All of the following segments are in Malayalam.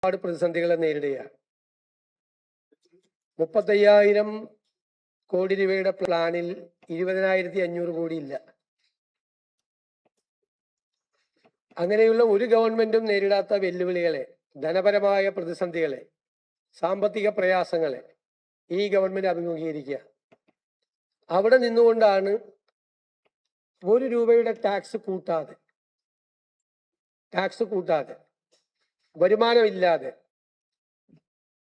ഒരുപാട് പ്രതിസന്ധികളെ നേരിടുകയാണ്. 35,000 കോടി രൂപയുടെ പ്ലാനിൽ 20,500 കോടി ഇല്ല. അങ്ങനെയുള്ള ഒരു ഗവൺമെന്റും നേരിടാത്ത വെല്ലുവിളികളെ, ധനപരമായ പ്രതിസന്ധികളെ, സാമ്പത്തിക പ്രയാസങ്ങളെ ഈ ഗവൺമെന്റ് അഭിമുഖീകരിക്കുക. അവിടെ നിന്നുകൊണ്ടാണ് 1 രൂപയുടെ ടാക്സ് കൂട്ടാതെ വരുമാനമില്ലാതെ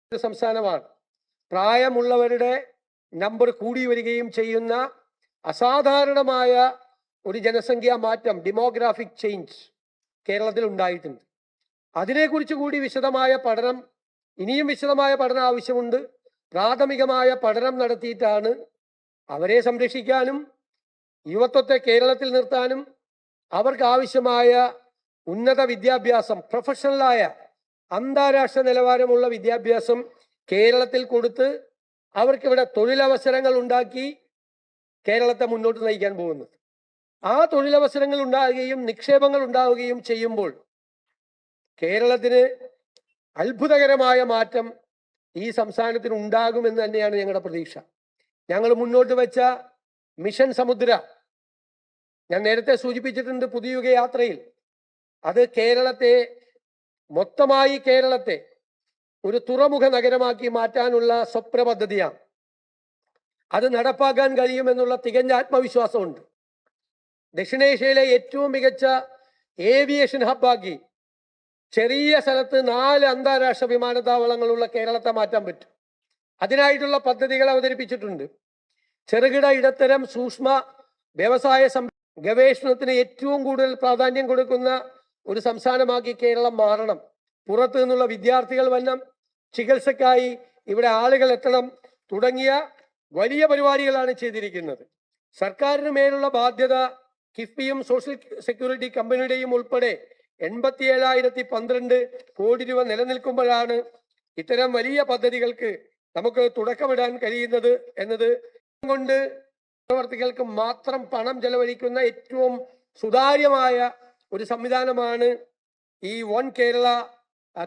ഒരു സംസ്ഥാനമാണ്. പ്രായമുള്ളവരുടെ നമ്പർ കൂടി വരികയും ചെയ്യുന്ന അസാധാരണമായ ഒരു ജനസംഖ്യാ മാറ്റം, ഡെമോഗ്രാഫിക് ചേഞ്ച് കേരളത്തിൽ ഉണ്ടായിട്ടുണ്ട്. അതിനെക്കുറിച്ച് കൂടി ഇനിയും വിശദമായ പഠനം ആവശ്യമുണ്ട്. പ്രാഥമികമായ പഠനം നടത്തിയിട്ടാണ് അവരെ സംരക്ഷിക്കാനും യുവത്വത്തെ കേരളത്തിൽ നിർത്താനും അവർക്ക് ആവശ്യമായ ഉന്നത വിദ്യാഭ്യാസം, പ്രൊഫഷണലായ അന്താരാഷ്ട്ര നിലവാരമുള്ള വിദ്യാഭ്യാസം കേരളത്തിൽ കൊടുത്ത് അവർക്കിവിടെ തൊഴിലവസരങ്ങൾ ഉണ്ടാക്കി കേരളത്തെ മുന്നോട്ട് നയിക്കാൻ പോകുന്നത്. ആ തൊഴിലവസരങ്ങൾ ഉണ്ടാവുകയും നിക്ഷേപങ്ങൾ ഉണ്ടാവുകയും ചെയ്യുമ്പോൾ കേരളത്തിന് അത്ഭുതകരമായ മാറ്റം ഈ സംസ്ഥാനത്തിന് ഉണ്ടാകുമെന്ന് തന്നെയാണ് ഞങ്ങളുടെ പ്രതീക്ഷ. ഞങ്ങൾ മുന്നോട്ട് വെച്ച മിഷൻ സമുദ്ര, ഞാൻ നേരത്തെ സൂചിപ്പിച്ചിട്ടുണ്ട്, പുതിയുഗ യാത്രയിൽ അത് മൊത്തമായി കേരളത്തെ ഒരു തുറമുഖ നഗരമാക്കി മാറ്റാനുള്ള സ്വപ്ന പദ്ധതിയാണ്. അത് നടപ്പാക്കാൻ കഴിയുമെന്നുള്ള തികഞ്ഞ ആത്മവിശ്വാസമുണ്ട്. ദക്ഷിണേഷ്യയിലെ ഏറ്റവും മികച്ച ഏവിയേഷൻ ഹബ്ബാക്കി ചെറിയ സ്ഥലത്ത് 4 അന്താരാഷ്ട്ര വിമാനത്താവളങ്ങളുള്ള കേരളത്തെ മാറ്റാൻ പറ്റും. അതിനായിട്ടുള്ള പദ്ധതികൾ അവതരിപ്പിച്ചിട്ടുണ്ട്. ചെറുകിട, ഇടത്തരം, സൂക്ഷ്മ വ്യവസായ ഗവേഷണത്തിന് ഏറ്റവും കൂടുതൽ പ്രാധാന്യം കൊടുക്കുന്ന ഒരു സംസ്ഥാനമാക്കി കേരളം മാറണം. പുറത്തു നിന്നുള്ള വിദ്യാർത്ഥികൾ വരണം, ചികിത്സക്കായി ഇവിടെ ആളുകൾ എത്തണം തുടങ്ങിയ വലിയ പരിപാടികളാണ് ചെയ്തിരിക്കുന്നത്. സർക്കാരിന് മേലുള്ള ബാധ്യത കിഫ്ബിയും സോഷ്യൽ സെക്യൂരിറ്റി കമ്പനിയുടെയും ഉൾപ്പെടെ 87,012 കോടി രൂപ നിലനിൽക്കുമ്പോഴാണ് ഇത്തരം വലിയ പദ്ധതികൾക്ക് നമുക്ക് തുടക്കമിടാൻ കഴിയുന്നത് എന്നത് കൊണ്ട് പ്രവർത്തികൾക്ക് മാത്രം പണം ചെലവഴിക്കുന്ന ഏറ്റവും സുതാര്യമായ ഒരു സംവിധാനമാണ് ഈ വൺ കേരള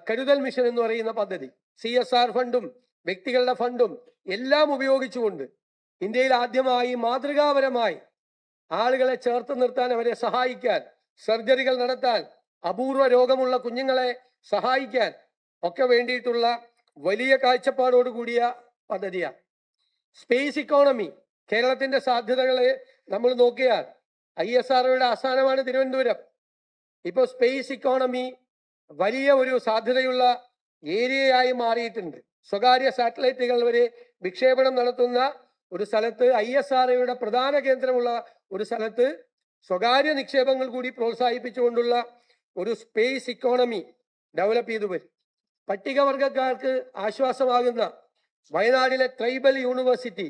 കരുതൽ മിഷൻ എന്ന് പറയുന്ന പദ്ധതി. CSR ഫണ്ടും വ്യക്തികളുടെ ഫണ്ടും എല്ലാം ഉപയോഗിച്ചുകൊണ്ട് ഇന്ത്യയിൽ ആദ്യമായി മാതൃകാപരമായി ആളുകളെ ചേർത്ത് നിർത്താൻ, അവരെ സഹായിക്കാൻ, സർജറികൾ നടത്താൻ, അപൂർവ രോഗമുള്ള കുഞ്ഞുങ്ങളെ സഹായിക്കാൻ ഒക്കെ വേണ്ടിയിട്ടുള്ള വലിയ കാഴ്ചപ്പാടോടുകൂടിയ പദ്ധതിയാണ്. സ്പേസ് ഇക്കോണമി, കേരളത്തിന്റെ സാധ്യതകളെ നമ്മൾ നോക്കിയാൽ ISROയുടെ ആസ്ഥാനമാണ് തിരുവനന്തപുരം. ഇപ്പോൾ സ്പേസ് ഇക്കോണമി വലിയ ഒരു സാധ്യതയുള്ള ഏരിയയായി മാറിയിട്ടുണ്ട്. സ്വകാര്യ സാറ്റലൈറ്റുകൾ വരെ വിക്ഷേപണം നടത്തുന്ന ഒരു സ്ഥലത്ത്, ISROയുടെ പ്രധാന കേന്ദ്രമുള്ള ഒരു സ്ഥലത്ത് സ്വകാര്യ നിക്ഷേപങ്ങൾ കൂടി പ്രോത്സാഹിപ്പിച്ചുകൊണ്ടുള്ള ഒരു സ്പേസ് ഇക്കോണമി ഡെവലപ്പ് ചെയ്തു വരും. പട്ടികവർഗക്കാർക്ക് ആശ്വാസമാകുന്ന വയനാട്ടിലെ ട്രൈബൽ യൂണിവേഴ്സിറ്റി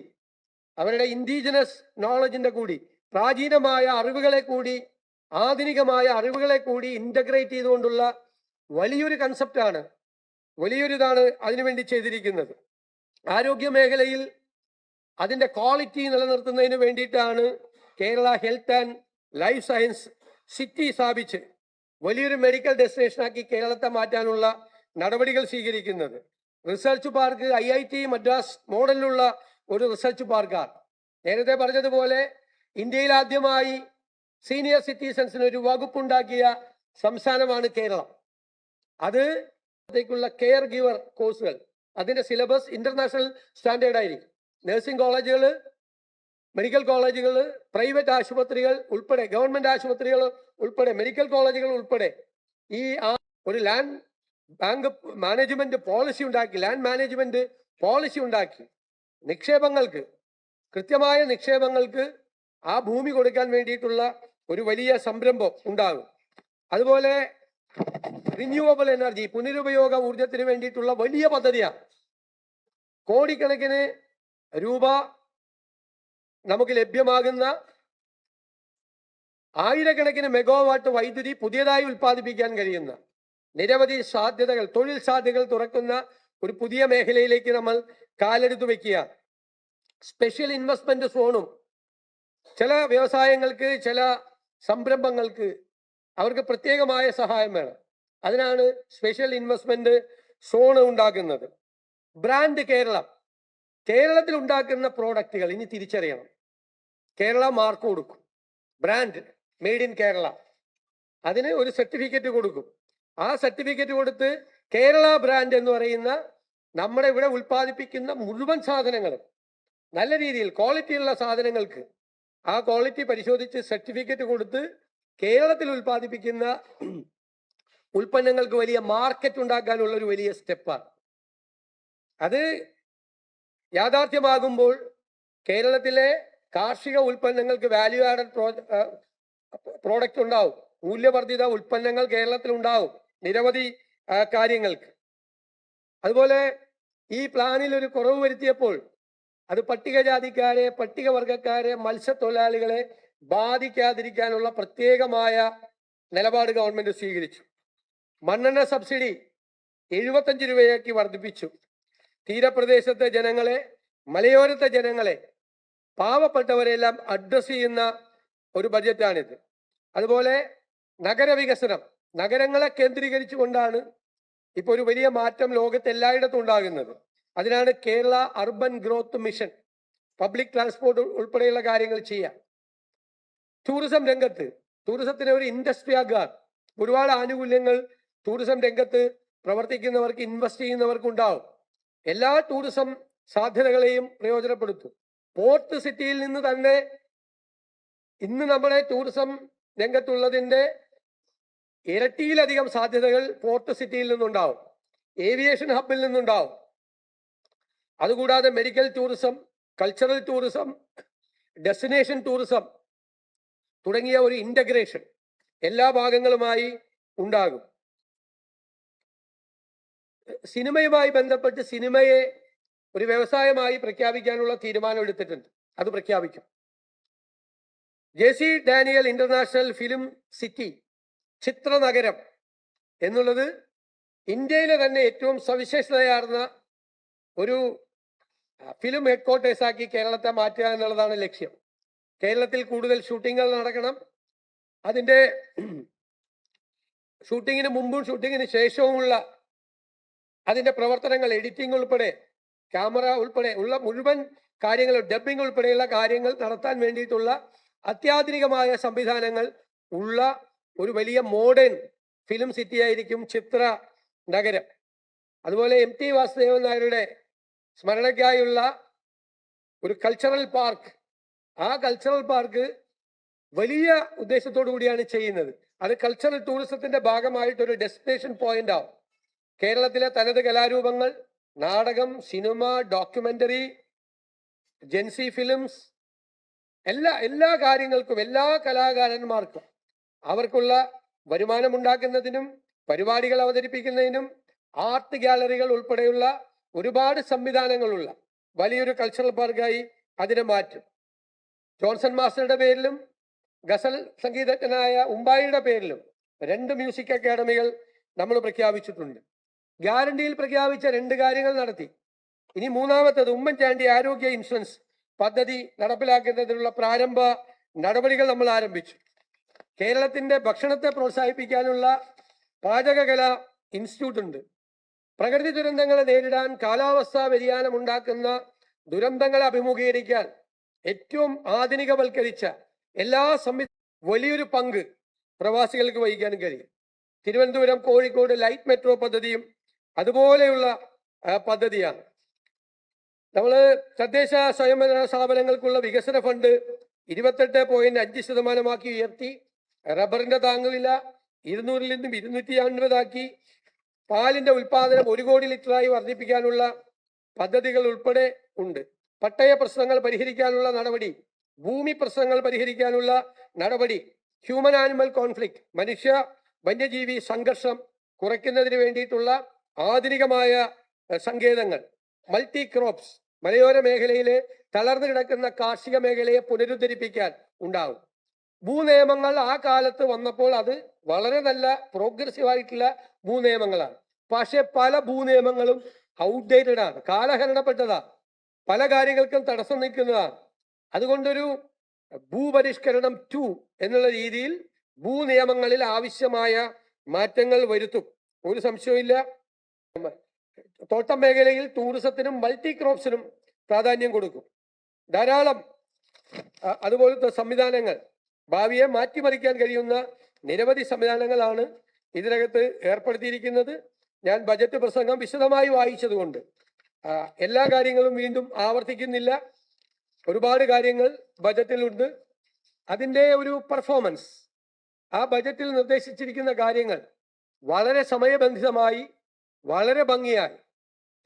അവരുടെ ഇൻഡിജിനസ് നോളജിന്റെ കൂടി, പ്രാചീനമായ അറിവുകളെ കൂടി, ആധുനികമായ അറിവുകളെ കൂടി ഇന്റഗ്രേറ്റ് ചെയ്തുകൊണ്ടുള്ള വലിയൊരു കൺസെപ്റ്റാണ്, വലിയൊരിതാണ് അതിനുവേണ്ടി ചെയ്തിരിക്കുന്നത്. ആരോഗ്യ മേഖലയിൽ അതിൻ്റെ ക്വാളിറ്റി നിലനിർത്തുന്നതിന് വേണ്ടിയിട്ടാണ് Kerala health and life science city സ്ഥാപിച്ച് വലിയൊരു മെഡിക്കൽ ഡെസ്റ്റിനേഷനാക്കി കേരളത്തെ മാറ്റാനുള്ള നടപടികൾ സ്വീകരിക്കുന്നത്. റിസർച്ച് പാർക്ക് IIT മദ്രാസ് മോഡലിലുള്ള ഒരു റിസർച്ച് പാർക്കാണ്. നേരത്തെ പറഞ്ഞതുപോലെ ഇന്ത്യയിൽ ആദ്യമായി സീനിയർ സിറ്റിസൺസിന് ഒരു വകുപ്പുണ്ടാക്കിയ സംസ്ഥാനമാണ് കേരളം. അതിലേക്കുള്ള കെയർ ഗിവർ കോഴ്സുകൾ, അതിൻ്റെ സിലബസ് ഇന്റർനാഷണൽ സ്റ്റാൻഡേർഡ് ആയിരിക്കും. നഴ്സിംഗ് കോളേജുകൾ, മെഡിക്കൽ കോളേജുകൾ, പ്രൈവറ്റ് ആശുപത്രികൾ ഉൾപ്പെടെ, ഗവൺമെന്റ് ആശുപത്രികൾ ഉൾപ്പെടെ, മെഡിക്കൽ കോളേജുകൾ ഉൾപ്പെടെ ഈ ഒരു ലാൻഡ് മാനേജ്മെന്റ് പോളിസി ഉണ്ടാക്കി കൃത്യമായ നിക്ഷേപങ്ങൾക്ക് ആ ഭൂമി കൊടുക്കാൻ വേണ്ടിയിട്ടുള്ള ഒരു വലിയ സംരംഭം ഉണ്ടാകും. അതുപോലെ റിന്യൂവബിൾ എനർജി, പുനരുപയോഗ ഊർജത്തിന് വേണ്ടിയിട്ടുള്ള വലിയ പദ്ധതിയാണ്. കോടിക്കണക്കിന് രൂപ നമുക്ക് ലഭ്യമാകുന്ന, ആയിരക്കണക്കിന് മെഗാവാട്ട് വൈദ്യുതി പുതിയതായി ഉൽപ്പാദിപ്പിക്കാൻ കഴിയുന്ന നിരവധി സാധ്യതകൾ, തൊഴിൽ സാധ്യതകൾ തുറക്കുന്ന ഒരു പുതിയ മേഖലയിലേക്ക് നമ്മൾ കാലെടുത്തു വെക്കുക. സ്പെഷ്യൽ ഇൻവെസ്റ്റ്മെന്റ് സോണും ചില വ്യവസായങ്ങൾക്ക്, ചില സംരംഭങ്ങൾക്ക് അവർക്ക് പ്രത്യേകമായ സഹായം വേണം. അതിനാണ് സ്പെഷ്യൽ ഇൻവെസ്റ്റ്മെന്റ് സോണ് ഉണ്ടാക്കുന്നത്. ബ്രാൻഡ് കേരളം, കേരളത്തിൽ ഉണ്ടാക്കുന്ന പ്രോഡക്റ്റുകൾ ഇനി തിരിച്ചറിയണം. കേരള മാർക്ക് കൊടുക്കും, ബ്രാൻഡ് മെയ്ഡ് ഇൻ കേരള, അതിന് ഒരു സർട്ടിഫിക്കറ്റ് കൊടുക്കും. ആ സർട്ടിഫിക്കറ്റ് കൊടുത്ത് കേരള ബ്രാൻഡ് എന്ന് പറയുന്ന നമ്മുടെ ഇവിടെ ഉൽപ്പാദിപ്പിക്കുന്ന മുഴുവൻ സാധനങ്ങളും നല്ല രീതിയിൽ ക്വാളിറ്റിയുള്ള സാധനങ്ങൾക്ക് ആ ക്വാളിറ്റി പരിശോധിച്ച് സർട്ടിഫിക്കറ്റ് കൊടുത്ത് കേരളത്തിൽ ഉൽപ്പാദിപ്പിക്കുന്ന ഉൽപ്പന്നങ്ങൾക്ക് വലിയ മാർക്കറ്റ് ഉണ്ടാക്കാനുള്ള ഒരു വലിയ സ്റ്റെപ്പാണ്. അത് യാഥാർത്ഥ്യമാകുമ്പോൾ കേരളത്തിലെ കാർഷിക ഉൽപ്പന്നങ്ങൾക്ക് വാല്യൂ ആഡഡ് പ്രോഡക്റ്റ് ഉണ്ടാവും, മൂല്യവർദ്ധിത ഉൽപ്പന്നങ്ങൾ കേരളത്തിൽ ഉണ്ടാവും നിരവധി കാര്യങ്ങൾക്ക്. അതുപോലെ ഈ പ്ലാനിൽ ഒരു കുറവ് വരുത്തിയപ്പോൾ അത് പട്ടികജാതിക്കാരെ, പട്ടികവർഗക്കാരെ, മത്സ്യത്തൊഴിലാളികളെ ബാധിക്കാതിരിക്കാനുള്ള പ്രത്യേകമായ നിലപാട് ഗവൺമെന്റ് സ്വീകരിച്ചു. മണ്ണെണ്ണ സബ്സിഡി 75 രൂപയാക്കി വർദ്ധിപ്പിച്ചു. തീരപ്രദേശത്തെ ജനങ്ങളെ, മലയോരത്തെ ജനങ്ങളെ, പാവപ്പെട്ടവരെല്ലാം അഡ്രസ് ചെയ്യുന്ന ഒരു ബഡ്ജറ്റാണിത്. അതുപോലെ നഗരവികസനം, നഗരങ്ങളെ കേന്ദ്രീകരിച്ചുകൊണ്ടാണ് ഇപ്പോൾ ഒരു വലിയ മാറ്റം ലോകത്ത് എല്ലായിടത്തും ഉണ്ടാകുന്നത്. അതിനാണ് Kerala urban growth mission. Public transport ഉൾപ്പെടെയുള്ള കാര്യങ്ങൾ ചെയ്യാം. ടൂറിസം രംഗത്ത്, ടൂറിസത്തിന് ഒരു ഇൻഡസ്ട്രി ആകാൻ ഒരുപാട് ആനുകൂല്യങ്ങൾ ടൂറിസം രംഗത്ത് പ്രവർത്തിക്കുന്നവർക്ക്, ഇൻവെസ്റ്റ് ചെയ്യുന്നവർക്ക് ഉണ്ടാവും. എല്ലാ ടൂറിസം സാധ്യതകളെയും പ്രയോജനപ്പെടുത്തും. പോർട്ട് സിറ്റിയിൽ നിന്ന് തന്നെ ഇന്ന് നമ്മുടെ ടൂറിസം രംഗത്തുള്ളതിൻ്റെ ഇരട്ടിയിലധികം സാധ്യതകൾ പോർട്ട് സിറ്റിയിൽ നിന്നുണ്ടാവും, ഏവിയേഷൻ ഹബിൽ നിന്നുണ്ടാവും. അതുകൂടാതെ medical tourism, cultural tourism, destination tourism തുടങ്ങിയ ഒരു ഇന്റഗ്രേഷൻ എല്ലാ ഭാഗങ്ങളുമായി ഉണ്ടാകും. സിനിമയുമായി ബന്ധപ്പെട്ട് സിനിമയെ ഒരു വ്യവസായമായി പ്രഖ്യാപിക്കാനുള്ള തീരുമാനം എടുത്തിട്ടുണ്ട്. അത് പ്രഖ്യാപിക്കും. JC Daniel international film city, ചിത്രനഗരം എന്നുള്ളത് ഇന്ത്യയിലെ തന്നെ ഏറ്റവും സവിശേഷതയാർന്ന ഒരു ഫിലിം ഹെഡ്ക്വാർട്ടേഴ്സ് ആക്കി കേരളത്തെ മാറ്റുക എന്നുള്ളതാണ് ലക്ഷ്യം. കേരളത്തിൽ കൂടുതൽ ഷൂട്ടിങ്ങുകൾ നടക്കണം. അതിൻ്റെ ഷൂട്ടിങ്ങിന് മുമ്പും ഷൂട്ടിങ്ങിന് ശേഷവുമുള്ള അതിൻ്റെ പ്രവർത്തനങ്ങൾ, എഡിറ്റിംഗ് ഉൾപ്പെടെ, ക്യാമറ ഉൾപ്പെടെ ഉള്ള മുഴുവൻ കാര്യങ്ങൾ, ഡബ്ബിംഗ് ഉൾപ്പെടെയുള്ള കാര്യങ്ങൾ നടത്താൻ വേണ്ടിയിട്ടുള്ള അത്യാധുനികമായ സംവിധാനങ്ങൾ ഉള്ള ഒരു വലിയ മോഡേൺ ഫിലിം സിറ്റി ആയിരിക്കും ചിത്ര നഗരം. അതുപോലെ MT വാസുദേവൻ നായരുടെ സ്മരണയ്ക്കായുള്ള ഒരു കൾച്ചറൽ പാർക്ക്, ആ കൾച്ചറൽ പാർക്ക് വലിയ ഉദ്ദേശത്തോടു കൂടിയാണ് ചെയ്യുന്നത്. അത് കൾച്ചറൽ ടൂറിസത്തിന്റെ ഭാഗമായിട്ടൊരു ഡെസ്റ്റിനേഷൻ പോയിന്റ് ആവും. കേരളത്തിലെ തനത് കലാരൂപങ്ങൾ, നാടകം, സിനിമ, ഡോക്യുമെന്ററി, ജെൻസി ഫിലിംസ്, എല്ലാ കാര്യങ്ങൾക്കും, എല്ലാ കലാകാരന്മാർക്കും അവർക്കുള്ള വരുമാനമുണ്ടാക്കുന്നതിനും പരിപാടികൾ അവതരിപ്പിക്കുന്നതിനും ആർട്ട് ഗാലറികൾ ഉൾപ്പെടെയുള്ള ഒരുപാട് സംവിധാനങ്ങളുള്ള വലിയൊരു കൾച്ചറൽ പാർക്കായി അതിനെ മാറ്റും. ജോൺസൺ മാസ്റ്ററുടെ പേരിലും ഗസൽ സംഗീതജ്ഞനായ ഉമ്പായിയുടെ പേരിലും 2 മ്യൂസിക് അക്കാഡമികൾ നമ്മൾ പ്രഖ്യാപിച്ചിട്ടുണ്ട്. ഗ്യാരണ്ടിയിൽ പ്രഖ്യാപിച്ച 2 കാര്യങ്ങൾ നടത്തി. ഇനി മൂന്നാമത്തത് ഉമ്മൻചാണ്ടി ആരോഗ്യ ഇൻഷുറൻസ് പദ്ധതി നടപ്പിലാക്കുന്നതിനുള്ള പ്രാരംഭ നടപടികൾ നമ്മൾ ആരംഭിച്ചു. കേരളത്തിന്റെ ഭക്ഷണത്തെ പ്രോത്സാഹിപ്പിക്കാനുള്ള പാചകകല ഇൻസ്റ്റിറ്റ്യൂട്ട് ഉണ്ട്. പ്രകൃതി ദുരന്തങ്ങളെ നേരിടാൻ, കാലാവസ്ഥാ വ്യതിയാനം ഉണ്ടാക്കുന്ന ദുരന്തങ്ങളെ അഭിമുഖീകരിക്കാൻ ഏറ്റവും ആധുനികവൽക്കരിച്ച എല്ലാ വലിയൊരു പങ്ക് പ്രവാസികൾക്ക് വഹിക്കാനും കഴിയും. തിരുവനന്തപുരം, കോഴിക്കോട് ലൈറ്റ് മെട്രോ പദ്ധതിയും അതുപോലെയുള്ള പദ്ധതിയാണ്. നമ്മൾ തദ്ദേശ സ്വയംഭരണ സ്ഥാപനങ്ങൾക്കുള്ള വികസന ഫണ്ട് 28.5% ഉയർത്തി. റബ്ബറിന്റെ താങ്ങുവില 200-ൽ നിന്നും 250 പാലിന്റെ ഉൽപാദനം 1 കോടി ലിറ്ററായി വർദ്ധിപ്പിക്കാനുള്ള പദ്ധതികൾ ഉൾപ്പെടെ ഉണ്ട്. പട്ടയ പ്രശ്നങ്ങൾ പരിഹരിക്കാനുള്ള നടപടി, ഭൂമി പ്രശ്നങ്ങൾ പരിഹരിക്കാനുള്ള നടപടി, ഹ്യൂമൻ ആനിമൽ കോൺഫ്ലിക്റ്റ്, മനുഷ്യ വന്യജീവി സംഘർഷം കുറയ്ക്കുന്നതിന് വേണ്ടിയിട്ടുള്ള ആധുനികമായ സങ്കേതങ്ങൾ, മൾട്ടി ക്രോപ്സ്, മലയോര മേഖലയിലെ തളർന്നു കിടക്കുന്ന കാർഷിക മേഖലയെ പുനരുദ്ധരിപ്പിക്കാൻ ഉണ്ടാവും. ഭൂനിയമങ്ങൾ ആ കാലത്ത് വന്നപ്പോൾ അത് വളരെ നല്ല പ്രോഗ്രസീവ് ആയിട്ടുള്ള ഭൂനിയമങ്ങളാണ്. പക്ഷെ പല ഭൂനിയമങ്ങളും ഔട്ട്ഡേറ്റഡ് ആണ്, കാലഹരണപ്പെട്ടതാണ്, പല കാര്യങ്ങൾക്കും തടസ്സം നിൽക്കുന്നതാണ്. അതുകൊണ്ടൊരു ഭൂപരിഷ്കരണം 2 എന്നുള്ള രീതിയിൽ ഭൂനിയമങ്ങളിൽ ആവശ്യമായ മാറ്റങ്ങൾ വരുത്തും. ഒരു സംശയമില്ല. തോട്ടം മേഖലയിൽ ടൂറിസത്തിനും മൾട്ടി ക്രോപ്സിനും പ്രാധാന്യം കൊടുക്കും. ധാരാളം അതുപോലത്തെ സംവിധാനങ്ങൾ, ഭാവിയെ മാറ്റിമറിക്കാൻ കഴിയുന്ന നിരവധി സംവിധാനങ്ങളാണ് ഇതിനകത്ത് ഏർപ്പെടുത്തിയിരിക്കുന്നത്. ഞാൻ ബജറ്റ് പ്രസംഗം വിശദമായി വായിച്ചതുകൊണ്ട് എല്ലാ കാര്യങ്ങളും വീണ്ടും ആവർത്തിക്കുന്നില്ല. ഒരുപാട് കാര്യങ്ങൾ ബജറ്റിലുണ്ട്. അതിൻ്റെ ഒരു പെർഫോമൻസ്, ആ ബജറ്റിൽ നിർദ്ദേശിച്ചിരിക്കുന്ന കാര്യങ്ങൾ വളരെ സമയബന്ധിതമായി വളരെ ഭംഗിയായി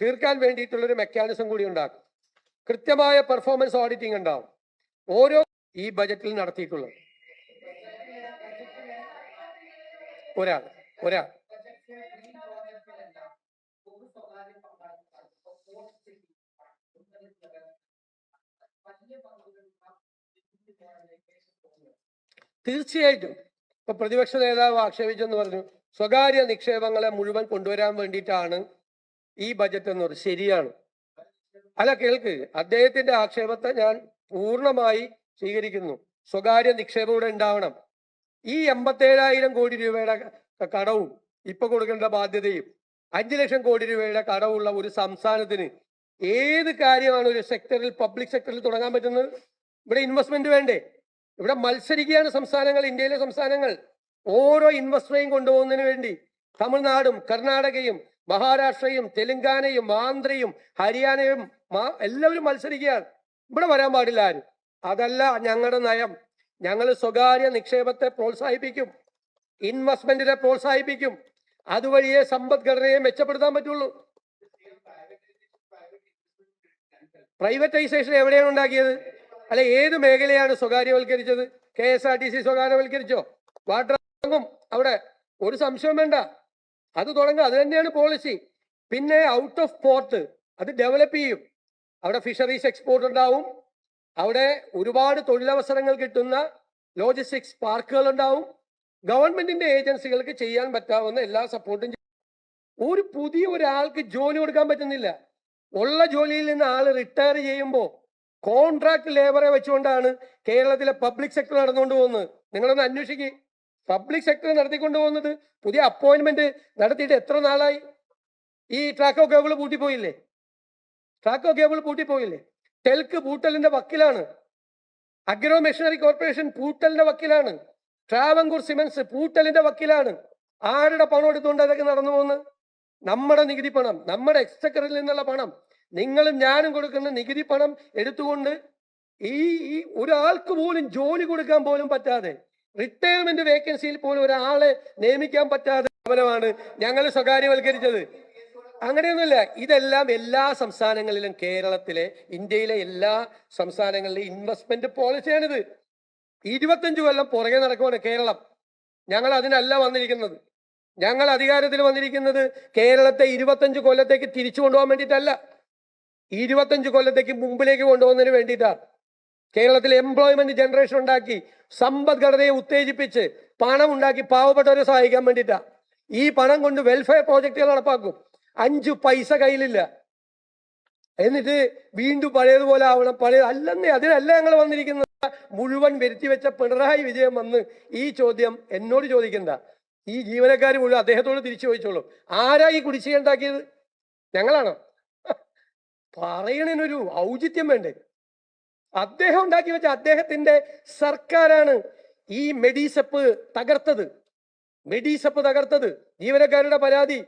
തീർക്കാൻ വേണ്ടിയിട്ടുള്ളൊരു മെക്കാനിസം കൂടി ഉണ്ടാക്കും. കൃത്യമായ പെർഫോമൻസ് ഓഡിറ്റിംഗ് ഉണ്ടാവും ഓരോ ഈ ബജറ്റിൽ നടത്തിയിട്ടുള്ളത്. ഒരാൾ തീർച്ചയായിട്ടും ഇപ്പൊ പ്രതിപക്ഷ നേതാവ് ആക്ഷേപിച്ചെന്ന് പറഞ്ഞു സ്വകാര്യ നിക്ഷേപങ്ങളെ മുഴുവൻ കൊണ്ടുവരാൻ വേണ്ടിയിട്ടാണ് ഈ ബജറ്റ് എന്ന് പറഞ്ഞു. ശരിയാണ്. അല്ല, കേൾക്ക്, അദ്ദേഹത്തിന്റെ ആക്ഷേപത്തെ ഞാൻ പൂർണ്ണമായി സ്വീകരിക്കുന്നു. സ്വകാര്യ നിക്ഷേപം ഇവിടെ ഉണ്ടാവണം. ഈ 87,000 കോടി രൂപയുടെ കടവും ഇപ്പൊ കൊടുക്കേണ്ട ബാധ്യതയും 5 ലക്ഷം കോടി രൂപയുടെ കടവുള്ള ഒരു സംസ്ഥാനത്തിന് ഏത് കാര്യമാണ് ഒരു സെക്ടറിൽ, പബ്ലിക് സെക്ടറിൽ തുടങ്ങാൻ പറ്റുന്നത്? ഇവിടെ ഇൻവെസ്റ്റ്മെന്റ് വേണ്ടേ? ഇവിടെ മത്സരിക്കുകയാണ് സംസ്ഥാനങ്ങൾ, ഇന്ത്യയിലെ സംസ്ഥാനങ്ങൾ. ഓരോ ഇൻവെസ്റ്ററെയും കൊണ്ടുപോകുന്നതിന് വേണ്ടി തമിഴ്നാടും കർണാടകയും മഹാരാഷ്ട്രയും തെലങ്കാനയും ആന്ധ്രയും ഹരിയാനയും എല്ലാവരും മത്സരിക്കുകയാണ്. ഇവിടെ വരാൻ പാടില്ല ആരും. അതല്ല ഞങ്ങളുടെ നയം. ഞങ്ങൾ സ്വകാര്യ നിക്ഷേപത്തെ പ്രോത്സാഹിപ്പിക്കും, ഇൻവെസ്റ്റ്മെന്റിനെ പ്രോത്സാഹിപ്പിക്കും. അതുവഴിയേ സമ്പദ്ഘടനയെ മെച്ചപ്പെടുത്താൻ പറ്റുള്ളൂ. പ്രൈവറ്റൈസേഷൻ എവിടെയാണ് ഉണ്ടാക്കിയത്? അല്ലെ, ഏത് മേഖലയാണ് സ്വകാര്യവൽക്കരിച്ചത്? KSRTC സ്വകാര്യവൽക്കരിച്ചോ? വാട്ടർ അവിടെ ഒരു സംശയം വേണ്ട, അത് തുടങ്ങുക. അത് തന്നെയാണ് പോളിസി. പിന്നെ ഔട്ട് ഓഫ് പോർട്ട് അത് ഡെവലപ്പ് ചെയ്യും. അവിടെ ഫിഷറീസ് എക്സ്പോർട്ട് ഉണ്ടാവും. അവിടെ ഒരുപാട് തൊഴിലവസരങ്ങൾ കിട്ടുന്ന ലോജിസ്റ്റിക്സ് പാർക്കുകൾ ഉണ്ടാവും. ഗവൺമെന്റിന്റെ ഏജൻസികൾക്ക് ചെയ്യാൻ പറ്റാവുന്ന എല്ലാ സപ്പോർട്ടും. ഒരു പുതിയ ഒരാൾക്ക് ജോലി കൊടുക്കാൻ പറ്റുന്നില്ല. ഉള്ള ജോലിയിൽ നിന്ന് ആള് റിട്ടയർ ചെയ്യുമ്പോൾ കോൺട്രാക്ട് ലേബറെ വെച്ചുകൊണ്ടാണ് കേരളത്തിലെ പബ്ലിക് സെക്ടർ നടന്നുകൊണ്ട് പോകുന്നത്. നിങ്ങളൊന്ന് അന്വേഷിക്കുക. പബ്ലിക് സെക്ടർ നടത്തിക്കൊണ്ടു പോകുന്നത് പുതിയ അപ്പോയിന്റ്മെന്റ് നടത്തിയിട്ട് എത്ര നാളായി? ഈ ട്രാക്കോ കേബിൾ പൂട്ടിപ്പോയില്ലേ? ടെൽക്ക് പൂട്ടലിന്റെ വക്കിലാണ്. അഗ്രോ മെഷീനറി കോർപ്പറേഷൻ പൂട്ടലിന്റെ വക്കിലാണ്. ട്രാവൻകൂർ സിമന്റ്സ് പൂട്ടലിന്റെ വക്കിലാണ്. ആരുടെ പണം എടുത്തുകൊണ്ട് അതൊക്കെ നടന്നു പോകുന്നത്? നമ്മുടെ നികുതി പണം, നമ്മുടെ എക്സ്ചക്കറിൽ നിന്നുള്ള പണം, നിങ്ങളും ഞാനും കൊടുക്കുന്ന നികുതി പണം എടുത്തുകൊണ്ട് ഈ ഒരാൾക്ക് പോലും ജോലി കൊടുക്കാൻ പോലും പറ്റാതെ, റിട്ടയർമെന്റ് വേക്കൻസിയിൽ പോലും ഒരാളെ നിയമിക്കാൻ പറ്റാതെ സ്ഥാപനമാണ് ഞങ്ങൾ സ്വകാര്യവൽക്കരിച്ചത്. അങ്ങനെയൊന്നുമില്ല. ഇതെല്ലാം എല്ലാ സംസ്ഥാനങ്ങളിലും, കേരളത്തിലെ, ഇന്ത്യയിലെ എല്ലാ സംസ്ഥാനങ്ങളിലെ ഇൻവെസ്റ്റ്മെന്റ് പോളിസിയാണിത്. 25 കൊല്ലം പുറകെ നടക്കുവാണ് കേരളം. ഞങ്ങൾ അതിനല്ല വന്നിരിക്കുന്നത്. ഞങ്ങൾ അധികാരത്തിൽ വന്നിരിക്കുന്നത് കേരളത്തെ 25 കൊല്ലത്തേക്ക് തിരിച്ചു കൊണ്ടുപോകാൻ വേണ്ടിയിട്ടല്ല, 25 കൊല്ലത്തേക്ക് മുമ്പിലേക്ക് കൊണ്ടുപോകുന്നതിന് വേണ്ടിയിട്ടാണ്. കേരളത്തിൽ എംപ്ലോയ്മെന്റ് ജനറേഷൻ ഉണ്ടാക്കി സമ്പദ്ഘടനയെ ഉത്തേജിപ്പിച്ച് പണം ഉണ്ടാക്കി പാവപ്പെട്ടവരെ സഹായിക്കാൻ വേണ്ടിയിട്ടാണ്. ഈ പണം കൊണ്ട് വെൽഫെയർ പ്രോജക്റ്റുകൾ നടപ്പാക്കും. 5 പൈസ കയ്യിലില്ല. എന്നിട്ട് വീണ്ടും പഴയതുപോലെ ആവണം. അല്ലെന്നേ, അതിനല്ല ഞങ്ങൾ വന്നിരിക്കുന്നത്. മുഴുവൻ വരുത്തി വെച്ച പിണറായി വിജയൻ വന്ന് ഈ ചോദ്യം എന്നോട് ചോദിക്കണ്ട, ഈ ജീവനക്കാർ മുഴുവൻ അദ്ദേഹത്തോട് തിരിച്ചു ചോദിച്ചോളൂ. ആരാ ഈ കുടിശ്ശിക ഉണ്ടാക്കിയത്? ഞങ്ങളാണോ? പറയണതിനൊരു ഔചിത്യം വേണ്ടേ? അദ്ദേഹം ഉണ്ടാക്കി വെച്ച അദ്ദേഹത്തിന്റെ സർക്കാരാണ് ഈ മെഡിസെപ്പ് തകർത്തത്. ജീവനക്കാരുടെ പരാതി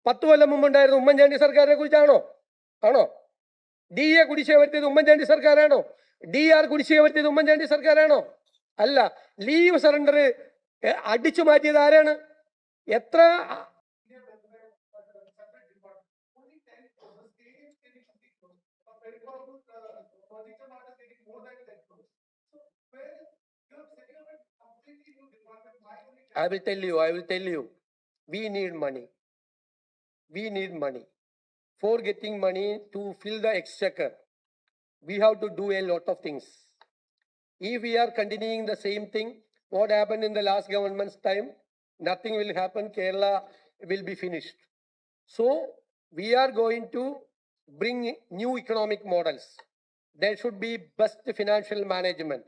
10 കൊല്ലം മുമ്പുണ്ടായിരുന്ന ഉമ്മൻചാണ്ടി സർക്കാരിനെ കുറിച്ചാണോ? DA കുടിശ്ശിക വരുത്തിയത് ഉമ്മൻചാണ്ടി സർക്കാരാണോ? DR കുടിശ്ശിക വരുത്തിയത് ഉമ്മൻചാണ്ടി സർക്കാരാണോ? അല്ല. ലീവ് സറണ്ടർ അടിച്ചു മാറ്റിയത് ആരാണ്? എത്ര I will tell you. We need money. For getting money to fill the exchequer, we have to do a lot of things. If we are continuing the same thing, what happened in the last government's time, nothing will happen. Kerala will be finished. So we are going to bring new economic models. There should be best financial management.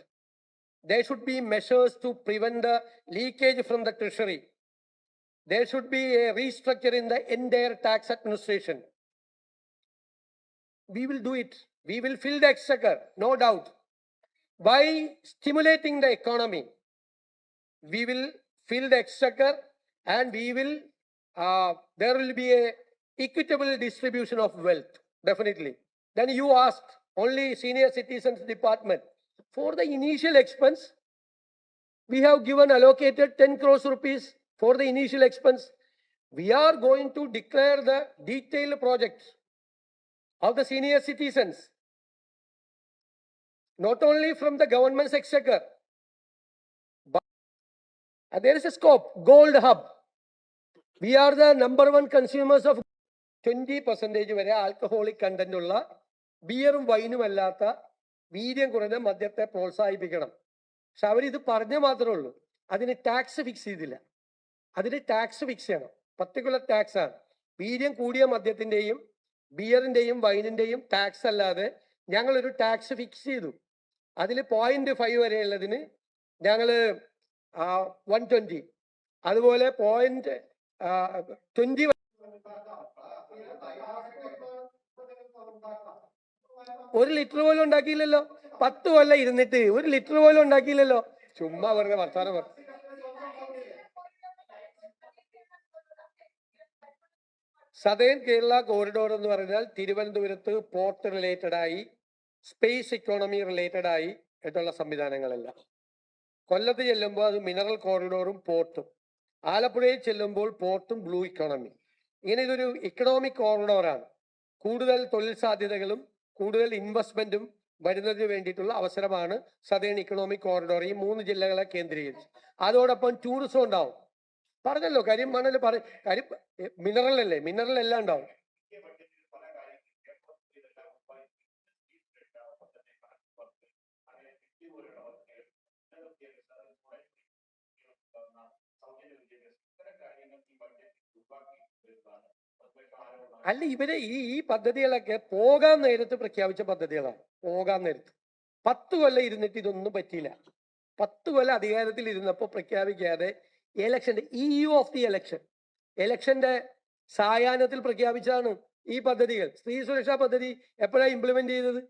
There should be measures to prevent the leakage from the treasury. There should be a restructure in the entire tax administration. we will do it. We will fill the exchequer, no doubt. By stimulating the economy, we will fill the exchequer, and we will, there will be a equitable distribution of wealth, definitely. Then you asked only senior citizens department. For the initial expense, we have given allocated 10 crores rupees for the initial expense. We are going to declare the detailed project of the senior citizens, not only from the government's exchequer, but there is a scope, gold hub. We are the number one consumers of 20% വരെ ആൽക്കഹോളിക് കണ്ടന്റ് ഉള്ള ബിയറും വൈനും അല്ലാത്ത വീര്യം കുറഞ്ഞ മദ്യത്തെ പ്രോത്സാഹിപ്പിക്കണം. പക്ഷെ അവരിത് പറഞ്ഞ മാത്രമേ ഉള്ളൂ, അതിന് ടാക്സ് ഫിക്സ് ചെയ്തില്ല. അതിന് ടാക്സ് ഫിക്സ് ചെയ്യണം, പർട്ടിക്കുലർ ടാക്സ് ആണ്. വീര്യം കൂടിയ മദ്യത്തിന്റെയും ബിയറിന്റെയും വൈനിന്റെയും ടാക്സ് അല്ലാതെ ഞങ്ങളൊരു ടാക്സ് ഫിക്സ് ചെയ്തു. അതിൽ 0.5 വരെയുള്ളതിന് ഞങ്ങൾ 120, അതുപോലെ 0.20 1 ലിറ്റർ പോലും ഉണ്ടാക്കിയില്ലല്ലോ. 10 കൊല്ലം ഇരുന്നിട്ട് 1 ലിറ്റർ പോലും ഉണ്ടാക്കിയില്ലല്ലോ. ചുമ്മാ വെറുതെ വർത്താനം പറഞ്ഞു. സദേൺ കേരള കോറിഡോർ എന്ന് പറഞ്ഞാൽ തിരുവനന്തപുരത്ത് പോർട്ട് റിലേറ്റഡ് ആയി, സ്പേസ് ഇക്കോണമി റിലേറ്റഡ് ആയി ആയിട്ടുള്ള സംവിധാനങ്ങളല്ല. കൊല്ലത്ത് ചെല്ലുമ്പോൾ അത് മിനറൽ കോറിഡോറും പോർട്ടും, ആലപ്പുഴയിൽ ചെല്ലുമ്പോൾ പോർട്ടും ബ്ലൂ ഇക്കോണമി. ഇങ്ങനെ ഇതൊരു ഇക്കണോമിക് കോറിഡോറാണ്. കൂടുതൽ തൊഴിൽ സാധ്യതകളും കൂടുതൽ ഇൻവെസ്റ്റ്മെന്റും വരുന്നതിന് വേണ്ടിയിട്ടുള്ള അവസരമാണ് സദേൺ ഇക്കണോമിക് കോറിഡോർ, ഈ 3 ജില്ലകളെ കേന്ദ്രീകരിച്ച്. അതോടൊപ്പം ടൂറിസം ഉണ്ടാവും. പറഞ്ഞല്ലോ, കരിമണൽ കാര്യം മിനറൽ അല്ലേ, മിനറൽ എല്ലാം ഉണ്ടാവും. അല്ല, ഇവരെ ഈ പദ്ധതികളൊക്കെ പോകാൻ നേരത്ത് പ്രഖ്യാപിച്ച പദ്ധതികളാണ്. പോകാൻ നേരത്ത് 10 കൊല്ലം ഇരുന്നിട്ട് ഇതൊന്നും പറ്റിയില്ല. 10 കൊല്ലം അധികാരത്തിൽ ഇരുന്നപ്പോൾ പ്രഖ്യാപിക്കാതെ ഇലക്ഷന്റെ ഇയു ഓഫ് ദി ഇലക്ഷന്റെ സായാഹ്നത്തിൽ പ്രഖ്യാപിച്ചാണ് ഈ പദ്ധതികൾ. സ്ത്രീ സുരക്ഷാ പദ്ധതി എപ്പോഴാണ് ഇംപ്ലിമെന്റ് ചെയ്തത്?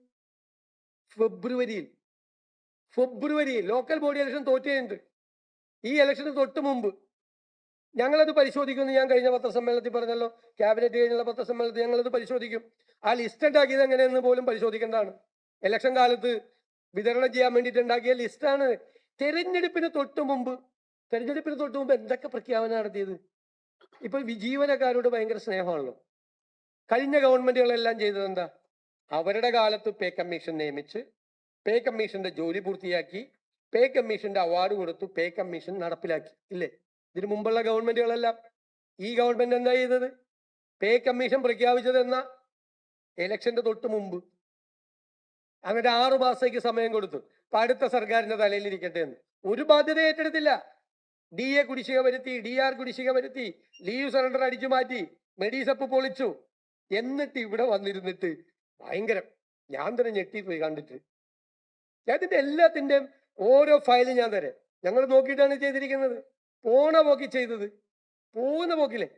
ഫെബ്രുവരിയിൽ ലോക്കൽ ബോഡി ഇലക്ഷൻ തോറ്റുകയുണ്ട്. ഈ ഇലക്ഷന് തൊട്ട് മുമ്പ് ഞങ്ങളത് പരിശോധിക്കുമെന്ന് ഞാൻ കഴിഞ്ഞ പത്രസമ്മേളനത്തിൽ പറഞ്ഞല്ലോ. ക്യാബിനറ്റ് കഴിഞ്ഞുള്ള പത്രസമ്മേളനത്തിൽ ഞങ്ങളത് പരിശോധിക്കും. ആ ലിസ്റ്റ് ഉണ്ടാക്കിയത് എങ്ങനെയെന്ന് പോലും പരിശോധിക്കേണ്ടതാണ്. ഇലക്ഷൻ കാലത്ത് വിതരണം ചെയ്യാൻ വേണ്ടിയിട്ട് ഉണ്ടാക്കിയ ലിസ്റ്റാണ്. തെരഞ്ഞെടുപ്പിന് തൊട്ട് മുമ്പ് എന്തൊക്കെ പ്രഖ്യാപനം നടത്തിയത്? ഇപ്പൊ ജീവനക്കാരോട് ഭയങ്കര സ്നേഹമാണല്ലോ. കഴിഞ്ഞ ഗവൺമെന്റുകളെല്ലാം ചെയ്തത് എന്താ? അവരുടെ കാലത്ത് പേ കമ്മീഷൻ നിയമിച്ച് പേ കമ്മീഷന്റെ ജോലി പൂർത്തിയാക്കി, പേ കമ്മീഷന്റെ അവാർഡ് കൊടുത്തു, പേ കമ്മീഷൻ നടപ്പിലാക്കി, ഇല്ലേ? ഇതിനു മുമ്പുള്ള ഗവൺമെന്റുകളെല്ലാം. ഈ ഗവൺമെന്റ് എന്താ ചെയ്തത്? പേ കമ്മീഷൻ പ്രഖ്യാപിച്ചത് എന്നാ? ഇലക്ഷന്റെ തൊട്ട് മുമ്പ്. അങ്ങനെ 6 മാസത്തേക്ക് സമയം കൊടുത്തു. അപ്പൊ അടുത്ത സർക്കാരിന്റെ തലയിലിരിക്കട്ടെ എന്ന്. ഒരു ബാധ്യത ഏറ്റെടുത്തില്ല. DA കുടിശ്ശിക വരുത്തി, DR കുടിശ്ശിക വരുത്തി, ലീവ് സറണ്ടർ അടിച്ചു മാറ്റി, മെഡിസപ്പ് പൊളിച്ചു. എന്നിട്ട് ഇവിടെ വന്നിരുന്നിട്ട് ഭയങ്കരം, ഞാൻ തന്നെ ഞെട്ടിപ്പോയി കണ്ടിട്ട്. അതിന്റെ എല്ലാത്തിന്റെയും ഓരോ ഫയലും ഞാൻ തരാം. ഞങ്ങൾ നോക്കിയിട്ടാണ് ചെയ്തിരിക്കുന്നത്. പോണ പോക്കി ചെയ്തത്, പോകുന്ന പോക്കില്ലേ.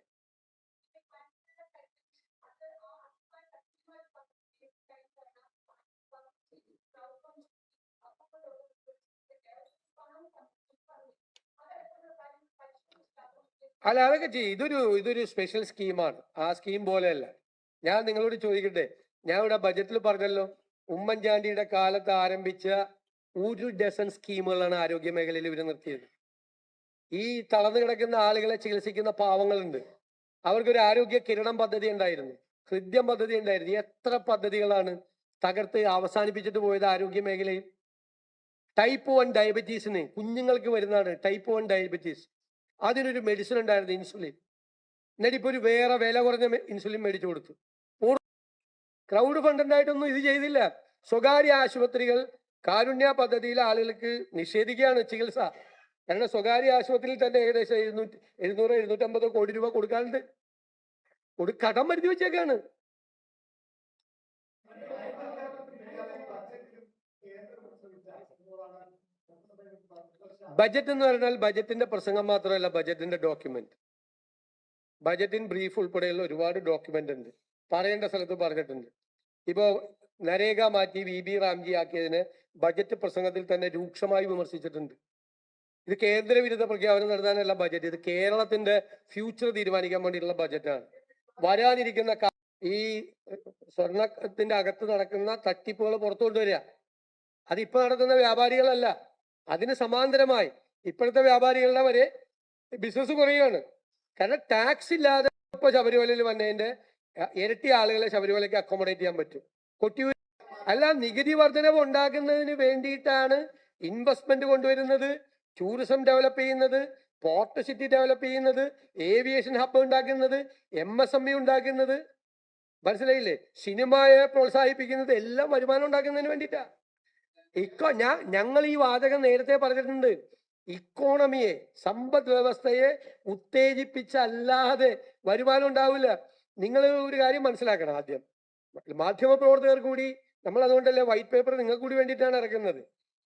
അല്ല, അതൊക്കെ ചെയ്യും. ഇതൊരു സ്പെഷ്യൽ സ്കീമാണ്. ആ സ്കീം പോലെയല്ല. ഞാൻ നിങ്ങളോട് ചോദിക്കട്ടെ, ഞാൻ ഇവിടെ ബജറ്റിൽ പറഞ്ഞല്ലോ, ഉമ്മൻചാണ്ടിയുടെ കാലത്ത് ആരംഭിച്ച 1 ഡസൻ സ്കീമുകളാണ് ആരോഗ്യ മേഖലയിൽ ഇവർ നിർത്തിയത്. ഈ തളർന്നു കിടക്കുന്ന ആളുകളെ ചികിത്സിക്കുന്ന പാവങ്ങളുണ്ട്. അവർക്കൊരു ആരോഗ്യ കിരണം പദ്ധതി ഉണ്ടായിരുന്നു, ഹൃദ്യം പദ്ധതി ഉണ്ടായിരുന്നു. എത്ര പദ്ധതികളാണ് തകർത്ത് അവസാനിപ്പിച്ചിട്ട് പോയത് ആരോഗ്യ മേഖലയിൽ. ടൈപ്പ് 1 ഡയബറ്റീസിന് കുഞ്ഞുങ്ങൾക്ക് വരുന്നതാണ് ടൈപ്പ് 1 ഡയബറ്റീസ്. അതിനൊരു മെഡിസിൻ ഉണ്ടായിരുന്നു, ഇൻസുലിൻ. എന്നിട്ട് ഇപ്പൊ ഒരു വേറെ വില കുറഞ്ഞ ഇൻസുലിൻ മേടിച്ചു കൊടുത്തു. ക്രൗഡ് ഫണ്ടഡായിട്ടൊന്നും ഇത് ചെയ്തില്ല. സ്വകാര്യ ആശുപത്രികൾ കാരുണ്യ പദ്ധതിയിലെ ആളുകൾക്ക് നിഷേധിക്കുകയാണ് ചികിത്സ. കാരണം സ്വകാര്യ ആശുപത്രിയിൽ തന്നെ ഏകദേശം 700-750 കോടി രൂപ കൊടുക്കാനുണ്ട്. കടം വരുത്തി വെച്ചേക്കാണ്. ബജറ്റ് എന്ന് പറഞ്ഞാൽ ബജറ്റിന്റെ പ്രസംഗം മാത്രമല്ല, ബജറ്റിന്റെ ഡോക്യുമെന്റ്, ബജറ്റ് ഇൻ ബ്രീഫ് ഉൾപ്പെടെയുള്ള ഒരുപാട് ഡോക്യുമെന്റ് ഉണ്ട്. പറയേണ്ട സ്ഥലത്ത് പറഞ്ഞിട്ടുണ്ട്. ഇപ്പോ നരേഗ മാറ്റി VB റാംജി ആക്കിയതിന് ബജറ്റ് പ്രസംഗത്തിൽ തന്നെ രൂക്ഷമായി വിമർശിച്ചിട്ടുണ്ട്. ഇത് കേന്ദ്രവിരുദ്ധ പ്രഖ്യാപനം നടത്താനല്ല ബജറ്റ്, ഇത് കേരളത്തിന്റെ ഫ്യൂച്ചർ തീരുമാനിക്കാൻ വേണ്ടിയിട്ടുള്ള ബജറ്റാണ്. വരാനിരിക്കുന്ന ഈ സ്വർണത്തിന്റെ അകത്ത് നടക്കുന്ന തട്ടിപ്പുകൾ പുറത്തു കൊണ്ടുവരിക. അതിപ്പോ നടത്തുന്ന വ്യാപാരികളല്ല, അതിന് സമാന്തരമായി ഇപ്പോഴത്തെ വ്യാപാരികളുടെ വരെ ബിസിനസ് കുറയുകയാണ്. കാരണം ടാക്സ് ഇല്ലാതെ ഇപ്പൊ ശബരിമലയിൽ വന്നതിന്റെ ഇരട്ടി ആളുകളെ ശബരിമലയ്ക്ക് അക്കോമഡേറ്റ് ചെയ്യാൻ പറ്റും. കൊട്ടിയൂർ അല്ല, നികുതി വർധനവ് ഉണ്ടാക്കുന്നതിന് വേണ്ടിയിട്ടാണ് ഇൻവെസ്റ്റ്മെന്റ് കൊണ്ടുവരുന്നത്, ടൂറിസം ഡെവലപ്പ് ചെയ്യുന്നത്, പോർട്ട് സിറ്റി ഡെവലപ്പ് ചെയ്യുന്നത്, ഏവിയേഷൻ ഹബ്ബ് ഉണ്ടാക്കുന്നത്, MSME ഉണ്ടാക്കുന്നത്. മനസ്സിലായില്ലേ? സിനിമയെ പ്രോത്സാഹിപ്പിക്കുന്നത് എല്ലാം വരുമാനം ഉണ്ടാക്കുന്നതിന് വേണ്ടിയിട്ടാ. ഞങ്ങൾ ഈ വാചകം നേരത്തെ പറഞ്ഞിട്ടുണ്ട്. ഇക്കോണമിയെ, സമ്പദ് വ്യവസ്ഥയെ ഉത്തേജിപ്പിച്ചല്ലാതെ വരുമാനം ഉണ്ടാവില്ല. നിങ്ങൾ ഒരു കാര്യം മനസ്സിലാക്കണം. ആദ്യം മാധ്യമ പ്രവർത്തകർ കൂടി, നമ്മൾ അതുകൊണ്ടല്ലേ വൈറ്റ് പേപ്പർ നിങ്ങൾക്ക് കൂടി വേണ്ടിയിട്ടാണ് ഇറക്കുന്നത്.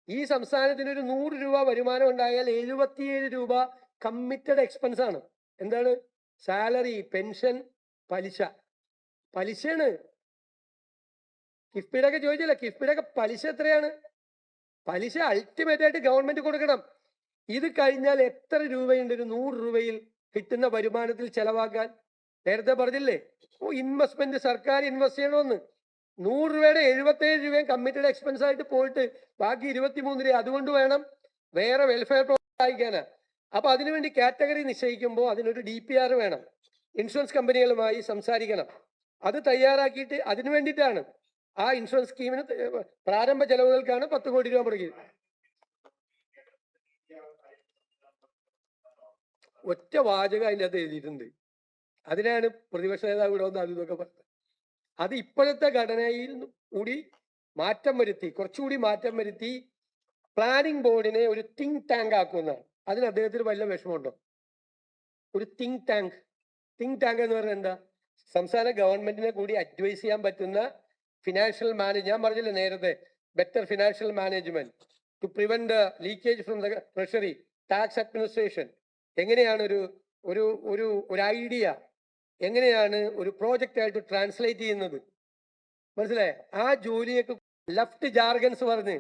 ഈ സംസ്ഥാനത്തിന് ഒരു 100 രൂപ വരുമാനം ഉണ്ടായാൽ 77 രൂപ കമ്മിറ്റഡ് എക്സ്പെൻസ് ആണ്. എന്താണ്? സാലറി, പെൻഷൻ, പലിശയാണ്. കിഫ്ബിയുടെ ഒക്കെ ചോദിച്ചില്ല, കിഫ്ബിയുടെ ഒക്കെ പലിശ എത്രയാണ്? പലിശ അൾട്ടിമേറ്റ് ആയിട്ട് ഗവൺമെന്റ് കൊടുക്കണം. ഇത് കഴിഞ്ഞാൽ എത്ര രൂപയുണ്ട് ഒരു 100 രൂപയിൽ കിട്ടുന്ന വരുമാനത്തിൽ ചെലവാക്കാൻ? നേരത്തെ പറഞ്ഞില്ലേ, ഇൻവെസ്റ്റ്മെന്റ് സർക്കാർ ഇൻവെസ്റ്റ് ചെയ്യണമെന്ന്. 100 രൂപയുടെ 77 രൂപയും കമ്മിറ്റഡ് എക്സ്പെൻസ് ആയിട്ട് പോയിട്ട് ബാക്കി 23 രൂപ അതുകൊണ്ട് വേണം വേറെ വെൽഫെയർ പ്രോഗ്രാം അയക്കാനാ. അപ്പൊ അതിനുവേണ്ടി കാറ്റഗറി നിശ്ചയിക്കുമ്പോൾ അതിനൊരു DPR വേണം. ഇൻഷുറൻസ് കമ്പനികളുമായി സംസാരിക്കണം. അത് തയ്യാറാക്കിയിട്ട് അതിനു വേണ്ടിയിട്ടാണ് ആ ഇൻഷുറൻസ് സ്കീമിന് പ്രാരംഭ ചെലവുകൾക്കാണ് 10 കോടി രൂപ മുടക്കിയത്. ഒറ്റ വാചകം അതിൻ്റെ അകത്ത് എഴുതിയിട്ടുണ്ട്. അതിനാണ് പ്രതിപക്ഷ നേതാവ് ഇവിടെ വന്ന് ഇതൊക്കെ പറഞ്ഞത്. അത് ഇപ്പോഴത്തെ ഘടനയിൽ കൂടി മാറ്റം വരുത്തി, കുറച്ചുകൂടി മാറ്റം വരുത്തി പ്ലാനിംഗ് ബോർഡിനെ ഒരു തിങ്ക് ടാങ്ക് ആക്കുന്നതാണ്. അതിന് അദ്ദേഹത്തിന് വല്ല വിഷമമുണ്ടോ? ഒരു തിങ്ക് ടാങ്ക് എന്ന് പറഞ്ഞാൽ എന്താ? സംസ്ഥാന ഗവൺമെന്റിനെ കൂടി അഡ്വൈസ് ചെയ്യാൻ പറ്റുന്ന ഫിനാൻഷ്യൽ ഞാൻ പറഞ്ഞില്ലേ നേരത്തെ, better financial management to prevent leakage from the treasury, tax administration. എങ്ങനെയാണ് ഒരു ഐഡിയ എങ്ങനെയാണ് ഒരു പ്രോജക്റ്റ് ആയിട്ട് ട്രാൻസ്ലേറ്റ് ചെയ്യുന്നത്? മനസ്സിലായേ? ആ ജോലിയൊക്കെ ലെഫ്റ്റ് ജാർഗൻസ് പറഞ്ഞ്,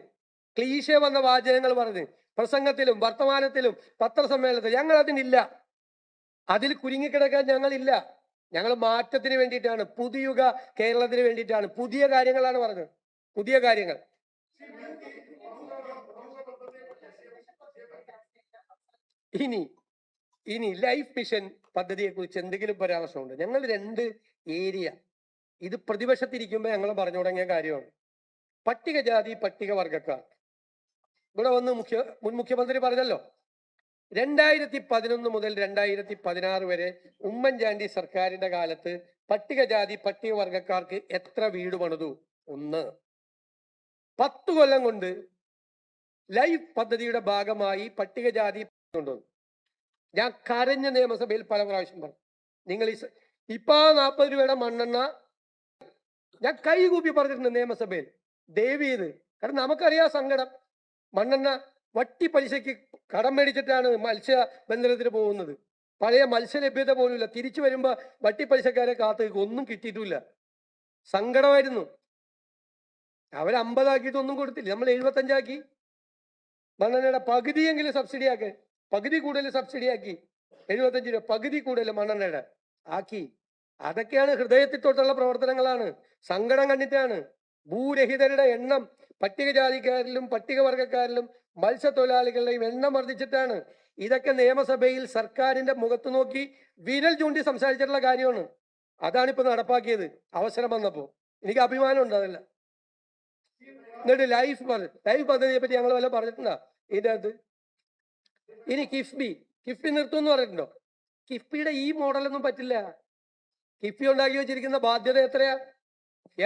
ക്ലീശേ വന്ന വാചകങ്ങൾ പറഞ്ഞ് പ്രസംഗത്തിലും വർത്തമാനത്തിലും പത്രസമ്മേളനത്തിലും ഞങ്ങൾ അതിനില്ല. അതിൽ കുരുങ്ങിക്കിടക്കാൻ ഞങ്ങളില്ല. ഞങ്ങൾ മാറ്റത്തിന് വേണ്ടിയിട്ടാണ്, പുതിയുഗ കേരളത്തിന് വേണ്ടിയിട്ടാണ്, പുതിയ കാര്യങ്ങളാണ് പറഞ്ഞത്, പുതിയ കാര്യങ്ങൾ. ഇനി ലൈഫ് മിഷൻ പദ്ധതിയെ കുറിച്ച് എന്തെങ്കിലും പരാമർശമുണ്ട്? ഞങ്ങൾ 2 ഏരിയ, ഇത് പ്രതിപക്ഷത്തിരിക്കുമ്പോൾ ഞങ്ങൾ പറഞ്ഞു തുടങ്ങിയ കാര്യമാണ്. പട്ടികജാതി പട്ടികവർഗക്കാർ ഇവിടെ വന്ന് മുൻ മുഖ്യമന്ത്രി പറഞ്ഞല്ലോ, 2011 മുതൽ 2016 വരെ ഉമ്മൻചാണ്ടി സർക്കാരിന്റെ കാലത്ത് പട്ടികജാതി പട്ടികവർഗക്കാർക്ക് എത്ര വീട് പണിതു? 1. 10 കൊല്ലം കൊണ്ട് ലൈഫ് പദ്ധതിയുടെ ഭാഗമായി പട്ടികജാതി കൊണ്ടുവന്നു. ഞാൻ കരഞ്ഞ നിയമസഭയിൽ പല പ്രാവശ്യം പറഞ്ഞു, നിങ്ങൾ ഇപ്പൊ 40 രൂപയുടെ മണ്ണെണ്ണ ഞാൻ കൈകൂപ്പി പറഞ്ഞിട്ടുണ്ട് നിയമസഭയിൽ, ദയവ് ചെയ്ത്. കാരണം നമുക്കറിയാം സങ്കടം. മണ്ണെണ്ണ വട്ടി പലിശയ്ക്ക് കടം മേടിച്ചിട്ടാണ് മത്സ്യബന്ധനത്തിന് പോകുന്നത്. പഴയ മത്സ്യലഭ്യത പോലുമില്ല. തിരിച്ചു വരുമ്പോ വട്ടിപ്പലിശക്കാരെ കാത്ത് ഒന്നും കിട്ടിയിട്ടില്ല. സങ്കടമായിരുന്നു. അവർ 50 ആക്കിയിട്ടൊന്നും കൊടുത്തില്ല. നമ്മൾ 75 ആക്കി. മണ്ണെണ്ണയുടെ പകുതിയെങ്കിലും സബ്സിഡി ആക്കി, പകുതി കൂടുതൽ സബ്സിഡി ആക്കി. 75 രൂപ പകുതി കൂടുതൽ മണ്ണെണ്ണയുടെ ആക്കി. അതൊക്കെയാണ് ഹൃദയത്തിൽ തൊട്ടുള്ള പ്രവർത്തനങ്ങളാണ്. സങ്കടം കണ്ടിട്ടാണ്. ഭൂരഹിതരുടെ എണ്ണം പട്ടികജാതിക്കാരിലും പട്ടികവർഗക്കാരിലും മത്സ്യത്തൊഴിലാളികളുടെയും എണ്ണം വർദ്ധിച്ചിട്ടാണ്. ഇതൊക്കെ നിയമസഭയിൽ സർക്കാരിന്റെ മുഖത്ത് നോക്കി വിരൽ ചൂണ്ടി സംസാരിച്ചിട്ടുള്ള കാര്യമാണ്. അതാണിപ്പോ നടപ്പാക്കിയത് അവസരം വന്നപ്പോ. എനിക്ക് അഭിമാനമുണ്ട് അതല്ല. എന്നിട്ട് ലൈഫ് പദ്ധതിയെ പറ്റി ഞങ്ങൾ വല്ല പറഞ്ഞിട്ടുണ്ടോ ഇതിൻ്റെ അകത്ത്? ഇനി കിഫ്ബി നിർത്തുമെന്ന് പറഞ്ഞിട്ടുണ്ടോ? കിഫ്ബിയുടെ ഈ മോഡലൊന്നും പറ്റില്ല. കിഫ്ബി ഉണ്ടാക്കി വെച്ചിരിക്കുന്ന ബാധ്യത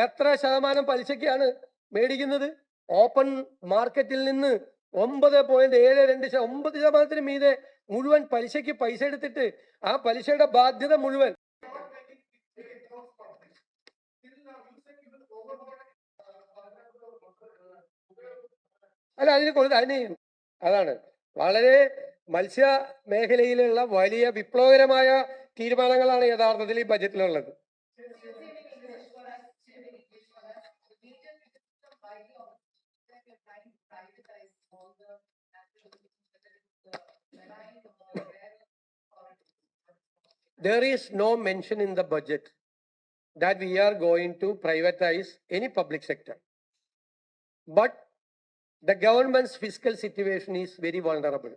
എത്ര ശതമാനം പലിശയ്ക്കാണ് മേടിക്കുന്നത്? ഓപ്പൺ മാർക്കറ്റിൽ നിന്ന് 9.72 9% മീതെ മുഴുവൻ പലിശയ്ക്ക് പൈസ എടുത്തിട്ട് ആ പലിശയുടെ ബാധ്യത മുഴുവൻ അതാണ് വളരെ മത്സ്യ മേഖലയിലുള്ള വലിയ വിപ്ലവകരമായ തീരുമാനങ്ങളാണ് യഥാർത്ഥത്തിൽ ഈ ബജറ്റിലുള്ളത്. there is no mention in the budget that we are going to privatize any public sector. But the government's fiscal situation is very vulnerable.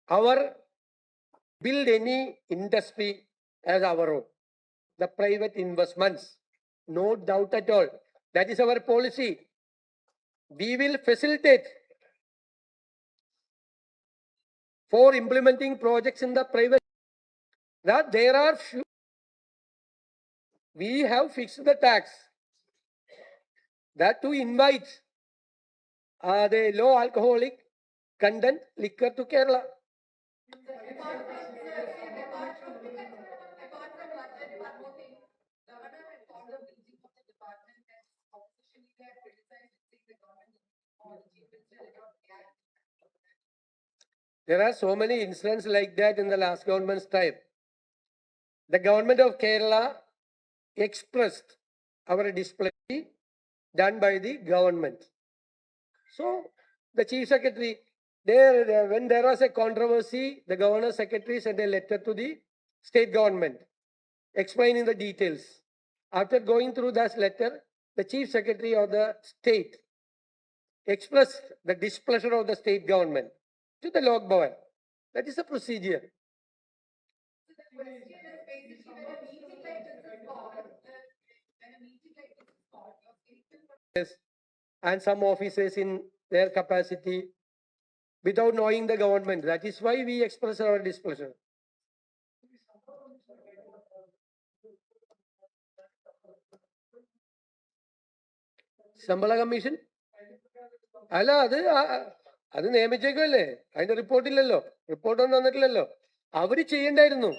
Our build any industry as our own. The private investments, no doubt at all. That is our policy. We will facilitate for implementing projects in the private. That there are few. We have fixed the tax. That to invite the low alcoholic content liquor to Kerala. There are so many incidents like that in the last government's time. The government of Kerala expressed our displeasure done by the government. So the chief secretary, when there was a controversy, the governor secretary sent a letter to the state government explaining the details. After going through that letter, the chief secretary of the state expressed the displeasure of the state government to the Lok Bhavan. That is the procedure. And some officers in their capacity without knowing the government. That is why we express our displeasure. ശമ്പള കമ്മീഷൻ അല്ല അത് നിയമിച്ചേക്കല്ലേ, അതിന്റെ റിപ്പോർട്ടില്ലല്ലോ, റിപ്പോർട്ടൊന്നും തന്നിട്ടില്ലല്ലോ. അവര് ചെയ്യണ്ടായിരുന്നു.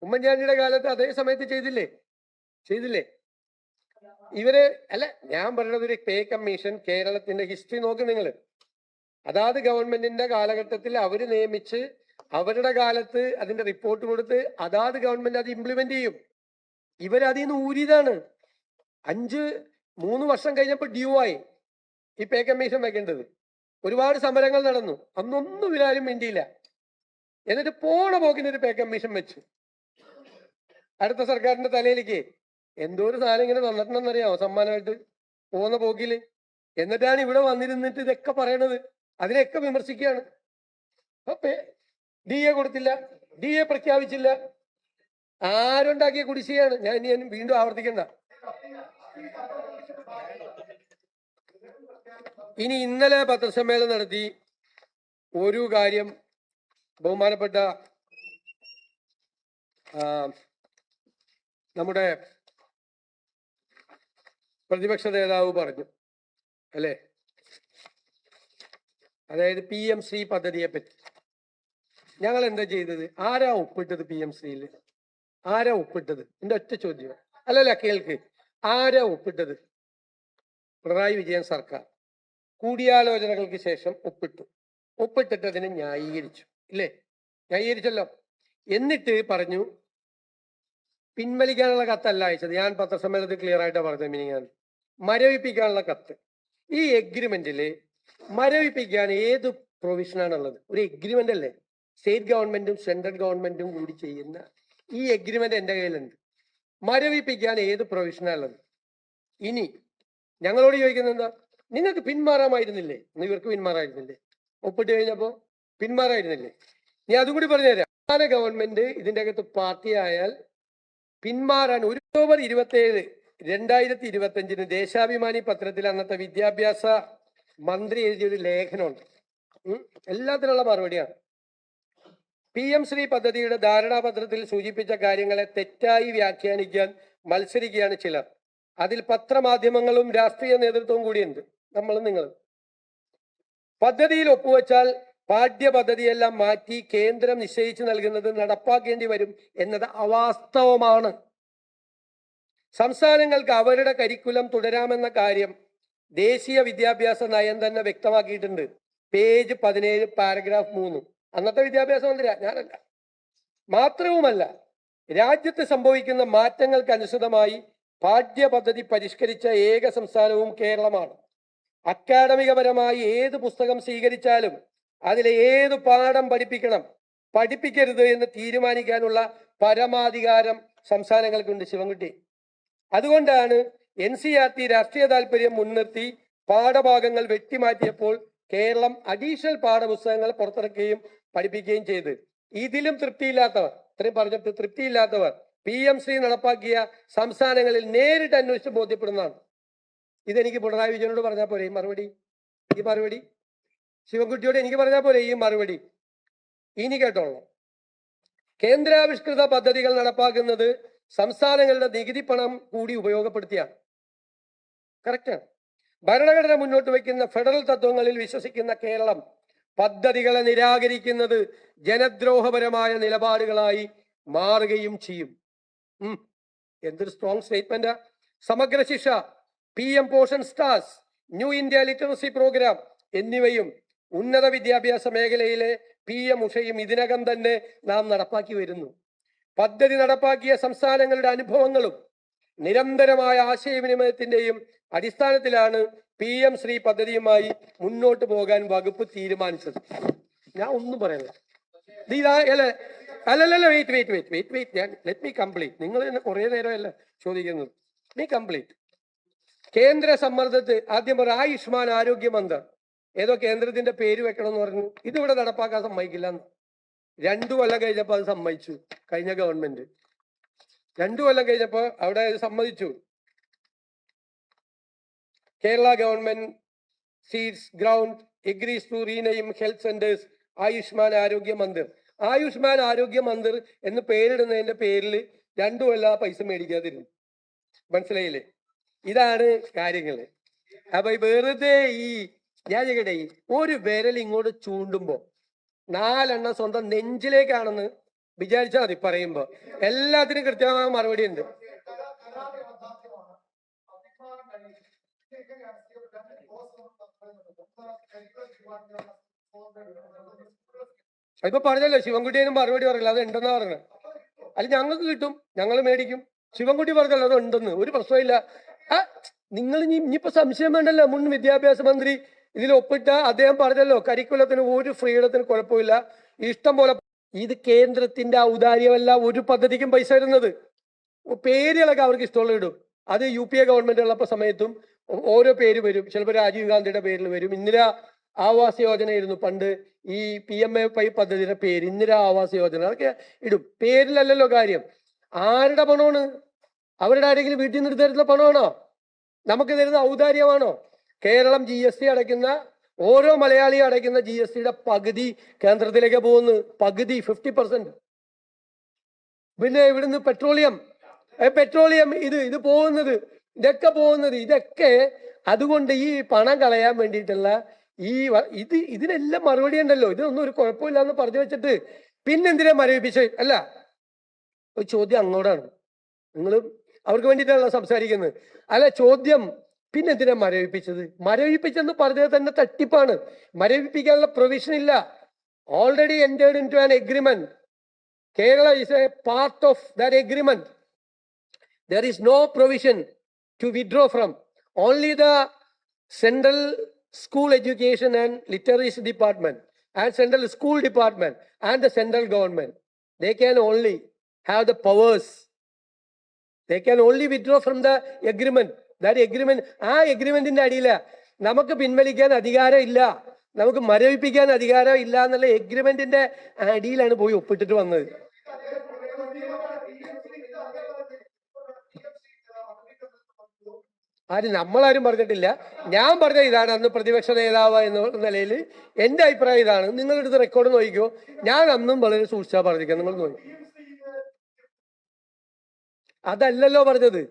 ഉമ്മൻചാണ്ടിയുടെ കാലത്ത് അതേ സമയത്ത് ചെയ്തില്ലേ ഇവര്. അല്ല, ഞാൻ പറയുന്നത് ഒരു പേ കമ്മീഷൻ കേരളത്തിന്റെ ഹിസ്റ്ററി നോക്ക് നിങ്ങൾ. അതാത് ഗവൺമെന്റിന്റെ കാലഘട്ടത്തിൽ അവര് നിയമിച്ച് അവരുടെ കാലത്ത് അതിന്റെ റിപ്പോർട്ട് കൊടുത്ത് അതാത് ഗവൺമെന്റ് അത് ഇംപ്ലിമെന്റ് ചെയ്യും. ഇവരതിൽ നിന്ന് ഊരിയതാണ്. 3 വർഷം കഴിഞ്ഞപ്പോൾ ഡ്യൂ ആയി ഈ പേ കമ്മീഷൻ വെക്കേണ്ടത്. ഒരുപാട് സമരങ്ങൾ നടന്നു, അന്നൊന്നും ഇവരാരും മിണ്ടിയില്ല. എന്നിട്ട് പോണ പോക്കിനൊരു പേ കമ്മീഷൻ വെച്ചു അടുത്ത സർക്കാരിന്റെ തലയിലേക്ക്. എന്തോ ഒരു സാധനം ഇങ്ങനെ തന്നിട്ടുണ്ടെന്നറിയാമോ സമ്മാനമായിട്ട് പോകുന്ന പോക്കില്. എന്നിട്ടാണ് ഇവിടെ വന്നിരുന്നിട്ട് ഇതൊക്കെ പറയണത്, അതിനെയൊക്കെ വിമർശിക്കുകയാണ്. അപ്പൊ DA കൊടുത്തില്ല, DA പ്രഖ്യാപിച്ചില്ല, ആരുണ്ടാക്കിയ കുടിശ്ശികയാണ്. ഞാൻ വീണ്ടും ആവർത്തിക്കണ്ട. ഇനി ഇന്നലെ പത്രസമ്മേളനം നടത്തി ഒരു കാര്യം ബഹുമാനപ്പെട്ട നമ്മുടെ പ്രതിപക്ഷ നേതാവ് പറഞ്ഞു അല്ലേ, അതായത് PMC പദ്ധതിയെ പറ്റി. ഞങ്ങൾ എന്താ ചെയ്തത്? ആരാ ഒപ്പിട്ടത് PMCയിൽ? ആരാ ഒപ്പിട്ടത്? എന്റെ ഒറ്റ ചോദ്യം. അല്ലല്ല, കേൾക്ക്. ആരാ ഒപ്പിട്ടത്? പിണറായി വിജയൻ സർക്കാർ കൂടിയാലോചനകൾക്ക് ശേഷം ഒപ്പിട്ടിട്ട് അതിനെ ന്യായീകരിച്ചു, ഇല്ലേ? ന്യായീകരിച്ചല്ലോ. എന്നിട്ട് പറഞ്ഞു പിൻവലിക്കാനുള്ള കത്തല്ല അയച്ചത്. ഞാൻ പത്രസമ്മേളനത്തിൽ ക്ലിയർ ആയിട്ടാണ് പറഞ്ഞത്. മിനിങ്ങാൻ മരവിപ്പിക്കാനുള്ള കത്ത്. ഈ എഗ്രിമെന്റില് മരവിപ്പിക്കാൻ ഏത് പ്രൊവിഷനാണുള്ളത്? ഒരു എഗ്രിമെന്റ് അല്ലേ, സ്റ്റേറ്റ് ഗവൺമെന്റും സെൻട്രൽ ഗവൺമെന്റും കൂടി ചെയ്യുന്ന ഈ എഗ്രിമെന്റ് എന്റെ കയ്യിലുണ്ട്. മരവിപ്പിക്കാൻ ഏത് പ്രൊവിഷനാണുള്ളത്? ഇനി ഞങ്ങളോട് ചോദിക്കുന്നത് എന്താ? നിങ്ങൾക്ക് പിന്മാറാമായിരുന്നില്ലേ? ഇവർക്ക് പിന്മാറായിരുന്നില്ലേ? ഒപ്പിട്ട് കഴിഞ്ഞപ്പോ പിന്മാറായിരുന്നില്ലേ? ഞാൻ അതും കൂടി പറഞ്ഞുതരാം. സംസ്ഥാന ഗവൺമെന്റ് ഇതിന്റെ അകത്ത് പാർട്ടി ആയാൽ പിന്മാറാൻ ഒക്ടോബർ 27, 2025 ദേശാഭിമാനി പത്രത്തിൽ അന്നത്തെ വിദ്യാഭ്യാസ മന്ത്രി എഴുതിയൊരു ലേഖനമുണ്ട്. എല്ലാത്തിനുള്ള മറുപടിയാണ്. PMC പദ്ധതിയുടെ ധാരണാപത്രത്തിൽ സൂചിപ്പിച്ച കാര്യങ്ങളെ തെറ്റായി വ്യാഖ്യാനിക്കാൻ മത്സരിക്കുകയാണ് ചിലർ. അതിൽ പത്രമാധ്യമങ്ങളും രാഷ്ട്രീയ നേതൃത്വവും കൂടിയുണ്ട്, നിങ്ങൾ. പദ്ധതിയിൽ ഒപ്പുവെച്ചാൽ പാഠ്യപദ്ധതിയെല്ലാം മാറ്റി കേന്ദ്രം നിശ്ചയിച്ചു നൽകുന്നത് നടപ്പാക്കേണ്ടി വരും എന്നത് അവാസ്തവമാണ്. സംസ്ഥാനങ്ങൾക്ക് അവരുടെ കരിക്കുലം തുടരാമെന്ന കാര്യം ദേശീയ വിദ്യാഭ്യാസ നയം തന്നെ വ്യക്തമാക്കിയിട്ടുണ്ട്. Page 17 paragraph 3. അന്നത്തെ വിദ്യാഭ്യാസ മന്ത്രി ഞാനല്ല. മാത്രവുമല്ല, രാജ്യത്ത് സംഭവിക്കുന്ന മാറ്റങ്ങൾക്ക് അനുസൃതമായി പാഠ്യപദ്ധതി പരിഷ്കരിച്ച ഏക സംസ്ഥാനവും കേരളമാണ്. അക്കാഡമികപരമായി ഏത് പുസ്തകം സ്വീകരിച്ചാലും അതിലെ ഏത് പാഠം പഠിപ്പിക്കണം പഠിപ്പിക്കരുത് എന്ന് തീരുമാനിക്കാനുള്ള പരമാധികാരം സംസ്ഥാനങ്ങൾക്കുണ്ട് ശിവൻകുട്ടി. അതുകൊണ്ടാണ് NCERT രാഷ്ട്രീയ താല്പര്യം മുൻനിർത്തി പാഠഭാഗങ്ങൾ വെട്ടിമാറ്റിയപ്പോൾ കേരളം അഡീഷണൽ പാഠപുസ്തകങ്ങൾ പുറത്തിറക്കുകയും പഠിപ്പിക്കുകയും ചെയ്ത്. ഇതിലും തൃപ്തിയില്ലാത്തവർ, ഇത്രയും പറഞ്ഞിട്ട് തൃപ്തിയില്ലാത്തവർ PM ശ്രീ നടപ്പാക്കിയ സംസ്ഥാനങ്ങളിൽ നേരിട്ട് അന്വേഷിച്ച് ബോധ്യപ്പെടുന്നതാണ്. ഇതെനിക്ക് പിണറായി വിജയനോട് പറഞ്ഞാൽ പോരെ ഈ മറുപടി? ശിവൻകുട്ടിയോട് എനിക്ക് പറഞ്ഞാൽ പോരെ ഈ മറുപടി? ഇനി കേട്ടോളൂ. കേന്ദ്രാവിഷ്കൃത പദ്ധതികൾ നടപ്പാക്കുന്നത് സംസ്ഥാനങ്ങളുടെ നികുതി പണം കൂടി ഉപയോഗപ്പെടുത്തിയാണ്. കറക്റ്റാണ്. ഭരണഘടന മുന്നോട്ട് വയ്ക്കുന്ന ഫെഡറൽ തത്വങ്ങളിൽ വിശ്വസിക്കുന്ന കേരളം പദ്ധതികളെ നിരാകരിക്കുന്നത് ജനദ്രോഹപരമായ നിലപാടുകളായി മാറുകയും ചെയ്യും. എന്തൊരു strong സ്റ്റേറ്റ്മെന്റാ. Samagra Shiksha, PM Poshan stars, new India literacy programme എന്നിവയും ഉന്നത വിദ്യാഭ്യാസ മേഖലയിലെ PM ഉഷയും ഇതിനകം തന്നെ നാം നടപ്പാക്കി വരുന്നു. പദ്ധതി നടപ്പാക്കിയ സംസ്ഥാനങ്ങളുടെ അനുഭവങ്ങളും നിരന്തരമായ ആശയവിനിമയത്തിന്റെയും അടിസ്ഥാനത്തിലാണ് PM ശ്രീ പദ്ധതിയുമായി മുന്നോട്ട് പോകാൻ വകുപ്പ് തീരുമാനിച്ചത്. ഞാൻ ഒന്നും പറയുന്നില്ല. അല്ലല്ല, വെയിറ്റ്, ലെറ്റ് മീ കംപ്ലീറ്റ്. നിങ്ങൾ തന്നെ കുറെ നേരമല്ല ചോദിക്കുന്നത്. നീ കംപ്ലീറ്റ്. കേന്ദ്ര സമ്മർദ്ദത്ത് ആദ്യം പറ ആയുഷ്മാൻ ആരോഗ്യ മന്ത്രം ഏതോ കേന്ദ്രത്തിന്റെ പേര് വെക്കണം എന്ന് പറഞ്ഞു. ഇതിവിടെ നടപ്പാക്കാൻ സമ്മതിക്കില്ല. 2 കൊല്ലം കഴിഞ്ഞപ്പോൾ അത് സമ്മതിച്ചു. കഴിഞ്ഞ ഗവൺമെന്റ് 2 കൊല്ലം കഴിഞ്ഞപ്പോൾ അവിടെ സമ്മതിച്ചു. Kerala government cedes ground agrees to rename health centres Ayushman Arogya Mandir. Ayushman Arogya Mandir എന്ന് പേരിടുന്നതിന്റെ പേരിൽ 2 കൊല്ലം പൈസ മേടിക്കാതിരുന്നു. മനസ്സിലായില്ലേ? ഇതാണ് കാര്യങ്ങള്. അപ്പൊ വെറുതെ ഞാൻ ചെയ്യട്ടെ, ഒരു വിരൽ ഇങ്ങോട്ട് ചൂണ്ടുമ്പോ 4 എണ്ണം സ്വന്തം നെഞ്ചിലേക്കാണെന്ന് വിചാരിച്ചാൽ മതി. പറയുമ്പോ എല്ലാത്തിനും കൃത്യമായ മറുപടി ഉണ്ട്. ഇപ്പൊ പറഞ്ഞല്ലോ, ശിവൻകുട്ടിയും മറുപടി പറയില്ല, അത് ഉണ്ടെന്നാ പറഞ്ഞത്. അല്ല, ഞങ്ങൾക്ക് കിട്ടും, ഞങ്ങൾ മേടിക്കും. ശിവൻകുട്ടി പറഞ്ഞല്ലോ അത് ഉണ്ടെന്ന്, ഒരു പ്രശ്നമില്ല. നിങ്ങൾ ഇനിയിപ്പോ സംശയം വേണ്ടല്ലോ. മുൻ വിദ്യാഭ്യാസ മന്ത്രി ഇതിൽ ഒപ്പിട്ട അദ്ദേഹം പറഞ്ഞല്ലോ, കരിക്കുലത്തിന് ഒരു ഫ്രീഡത്തിന് കുഴപ്പമില്ല, ഇഷ്ടം പോലെ. ഇത് കേന്ദ്രത്തിന്റെ ഔദാര്യമല്ല ഒരു പദ്ധതിക്കും പൈസ വരുന്നത്. പേരുകളൊക്കെ അവർക്ക് ഇഷ്ടമുള്ള ഇടും. അത് UPA ഗവൺമെന്റ് ഉള്ളപ്പോ സമയത്തും ഓരോ പേര് വരും. ചിലപ്പോൾ രാജീവ് ഗാന്ധിയുടെ പേരിൽ വരും. ഇന്ദിരാ ആവാസ് യോജനയായിരുന്നു പണ്ട് ഈ PMAY പദ്ധതിയുടെ പേര്, ഇന്ദിരാ ആവാസ് യോജന. അതൊക്കെ ഇടും. പേരിലല്ലല്ലോ കാര്യം. ആരുടെ പണമാണ്? അവരുടെ ആരെങ്കിലും വീട്ടിൽ നിന്ന് തരുന്ന പണമാണോ? നമുക്ക് തരുന്ന ഔദാര്യമാണോ? കേരളം GST അടയ്ക്കുന്ന, ഓരോ മലയാളിയും അടയ്ക്കുന്ന GSTയുടെ പകുതി കേന്ദ്രത്തിലേക്ക് പോകുന്നു. പകുതി, 50%. പിന്നെ ഇവിടുന്ന് പെട്രോളിയം ഇത് പോകുന്നത്, ഇതൊക്കെ അതുകൊണ്ട് ഈ പണം കളയാൻ വേണ്ടിയിട്ടുള്ള ഇതിനെല്ലാം മറുപടി ഉണ്ടല്ലോ. ഇതൊന്നും ഒരു കുഴപ്പമില്ല എന്ന് പറഞ്ഞു വെച്ചിട്ട് പിന്നെന്തിനാ മരവിപ്പിച്ച്? അല്ല, ഒരു ചോദ്യം അങ്ങോട്ടാണ്. നിങ്ങൾ അവർക്ക് വേണ്ടിയിട്ടാണല്ലോ സംസാരിക്കുന്നത്. അല്ല, ചോദ്യം പിന്നെന്തിനാ മരവിപ്പിച്ചത്? മരവിപ്പിച്ചെന്ന് പറഞ്ഞത് തന്നെ തട്ടിപ്പാണ്. മരവിപ്പിക്കാനുള്ള പ്രൊവിഷൻ ഇല്ല. Already entered into an agreement. Kerala is a part of that agreement. There is no provision to withdraw from. Only the Central School Education and Literacy Department and Central School Department and the central government, they can only have the powers. They can only withdraw from the agreement. That agreement, ആ എഗ്രിമെന്റിന്റെ അടിയില നമുക്ക് പിൻവലിക്കാൻ അധികാരം ഇല്ല, നമുക്ക് മരവിപ്പിക്കാൻ അധികാരം ഇല്ല എന്നുള്ള എഗ്രിമെന്റിന്റെ അടിയിലാണ് പോയി ഒപ്പിട്ടിട്ട് വന്നത്. നമ്മളാരും പറഞ്ഞിട്ടില്ല. ഞാൻ പറഞ്ഞ ഇതാണ്. അന്ന് പ്രതിപക്ഷ നേതാവ് എന്ന നിലയിൽ എന്റെ അഭിപ്രായം ഇതാണ്. നിങ്ങളെടുത്ത് റെക്കോർഡ് നോക്കിക്കോ. ഞാൻ അന്നും വളരെ സൂക്ഷിച്ചാ പറഞ്ഞിരിക്കാം. നിങ്ങൾ നോക്കി. അതല്ലല്ലോ പറഞ്ഞത്.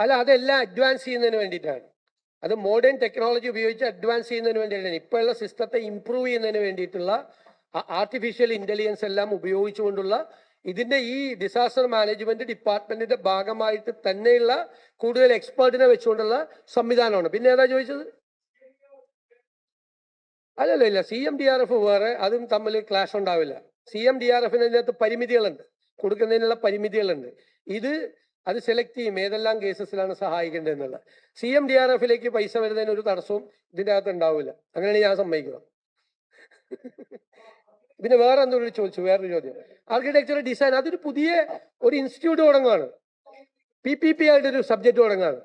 അല്ല, അതെല്ലാം അഡ്വാൻസ് ചെയ്യുന്നതിന് വേണ്ടിയിട്ടാണ്. അത് മോഡേൺ ടെക്നോളജി ഉപയോഗിച്ച് അഡ്വാൻസ് ചെയ്യുന്നതിന് വേണ്ടിയിട്ടാണ്. ഇപ്പോഴുള്ള സിസ്റ്റത്തെ ഇംപ്രൂവ് ചെയ്യുന്നതിന് വേണ്ടിയിട്ടുള്ള ആർട്ടിഫിഷ്യൽ ഇന്റലിജൻസ് എല്ലാം ഉപയോഗിച്ചുകൊണ്ടുള്ള ഇതിന്റെ ഈ ഡിസാസ്റ്റർ മാനേജ്മെന്റ് ഡിപ്പാർട്ട്മെന്റിന്റെ ഭാഗമായിട്ട് തന്നെയുള്ള കൂടുതൽ എക്സ്പേർട്ടിനെ വെച്ചുകൊണ്ടുള്ള സംവിധാനമാണ്. പിന്നെ ഏതാ ചോദിച്ചത്? അല്ലല്ല, CMDRF വേറെ, അതും തമ്മിൽ ക്ലാഷ് ഉണ്ടാവില്ല. CMDRFിനകത്ത് പരിമിതികളുണ്ട്, കൊടുക്കുന്നതിനുള്ള പരിമിതികളുണ്ട്. ഇത് അത് സെലക്ട് ചെയ്യും ഏതെല്ലാം കേസസിലാണ് സഹായിക്കേണ്ടത് എന്നുള്ളത്. CMDRF-ലേക്ക് പൈസ വരുന്നതിന് ഒരു തടസ്സവും ഇതിൻ്റെ അകത്ത് ഉണ്ടാവില്ല. അങ്ങനെയാണ് ഞാൻ സമ്മതിക്കുന്നത്. പിന്നെ വേറെ എന്തൊരു ചോദിച്ചു, വേറൊരു ചോദ്യം. ആർക്കിടെക്ചർ ഡിസൈൻ അതൊരു പുതിയ ഒരു ഇൻസ്റ്റിറ്റ്യൂട്ട് തുടങ്ങുകയാണ്. PPP ആയിട്ടൊരു സബ്ജക്റ്റ് തുടങ്ങുകയാണ്.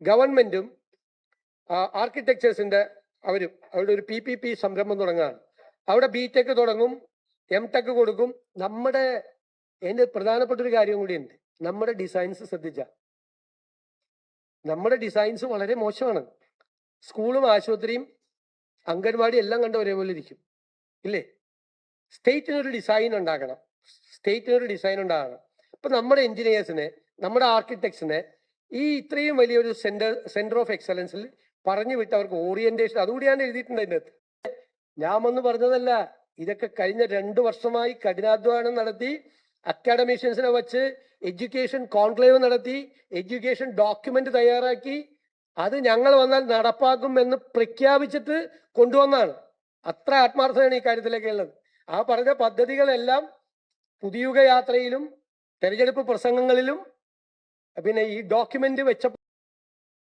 ഗവൺമെന്റും ആർക്കിടെക്ചേഴ്സിന്റെ അവരുടെ ഒരു PPP സംരംഭം തുടങ്ങുകയാണ്. അവിടെ BTech തുടങ്ങും, MTech കൊടുക്കും. എൻ്റെ പ്രധാനപ്പെട്ട ഒരു കാര്യം കൂടിയുണ്ട്. നമ്മുടെ ഡിസൈൻസ് ശ്രദ്ധിച്ച നമ്മുടെ ഡിസൈൻസ് വളരെ മോശമാണ്. സ്കൂളും ആശുപത്രിയും അംഗൻവാടി എല്ലാം കണ്ട ഒരേപോലെ ഇരിക്കും, ഇല്ലേ? സ്റ്റേറ്റിനൊരു ഡിസൈൻ ഉണ്ടാക്കണം. അപ്പൊ നമ്മുടെ എഞ്ചിനീയേഴ്സിനെ, നമ്മുടെ ആർക്കിടെക്ട്സിനെ ഈ ഇത്രയും വലിയൊരു സെന്റർ ഓഫ് എക്സലൻസിൽ പറഞ്ഞു വിട്ട് അവർക്ക് ഓറിയന്റേഷൻ അതുകൂടിയാണ് എഴുതിയിട്ടുണ്ട് അതിനകത്ത്. ഞാൻ വന്ന് പറഞ്ഞതല്ല, ഇതൊക്കെ കഴിഞ്ഞ 2 വർഷമായി കഠിനാധ്വാനം നടത്തി അക്കാഡമീഷ്യൻസിനെ വെച്ച് എഡ്യൂക്കേഷൻ കോൺക്ലേവ് നടത്തി എഡ്യൂക്കേഷൻ ഡോക്യുമെന്റ് തയ്യാറാക്കി അത് ഞങ്ങൾ വന്നാൽ നടപ്പാക്കും എന്ന് പ്രഖ്യാപിച്ചിട്ട് കൊണ്ടുവന്നാണ്. അത്ര ആത്മാർത്ഥതയാണ് ഈ കാര്യത്തിലൊക്കെ ഉള്ളത്. ആ പറഞ്ഞ പദ്ധതികളെല്ലാം പുതിയുഗ യാത്രയിലും തെരഞ്ഞെടുപ്പ് പ്രസംഗങ്ങളിലും പിന്നെ ഈ ഡോക്യുമെന്റ് വെച്ച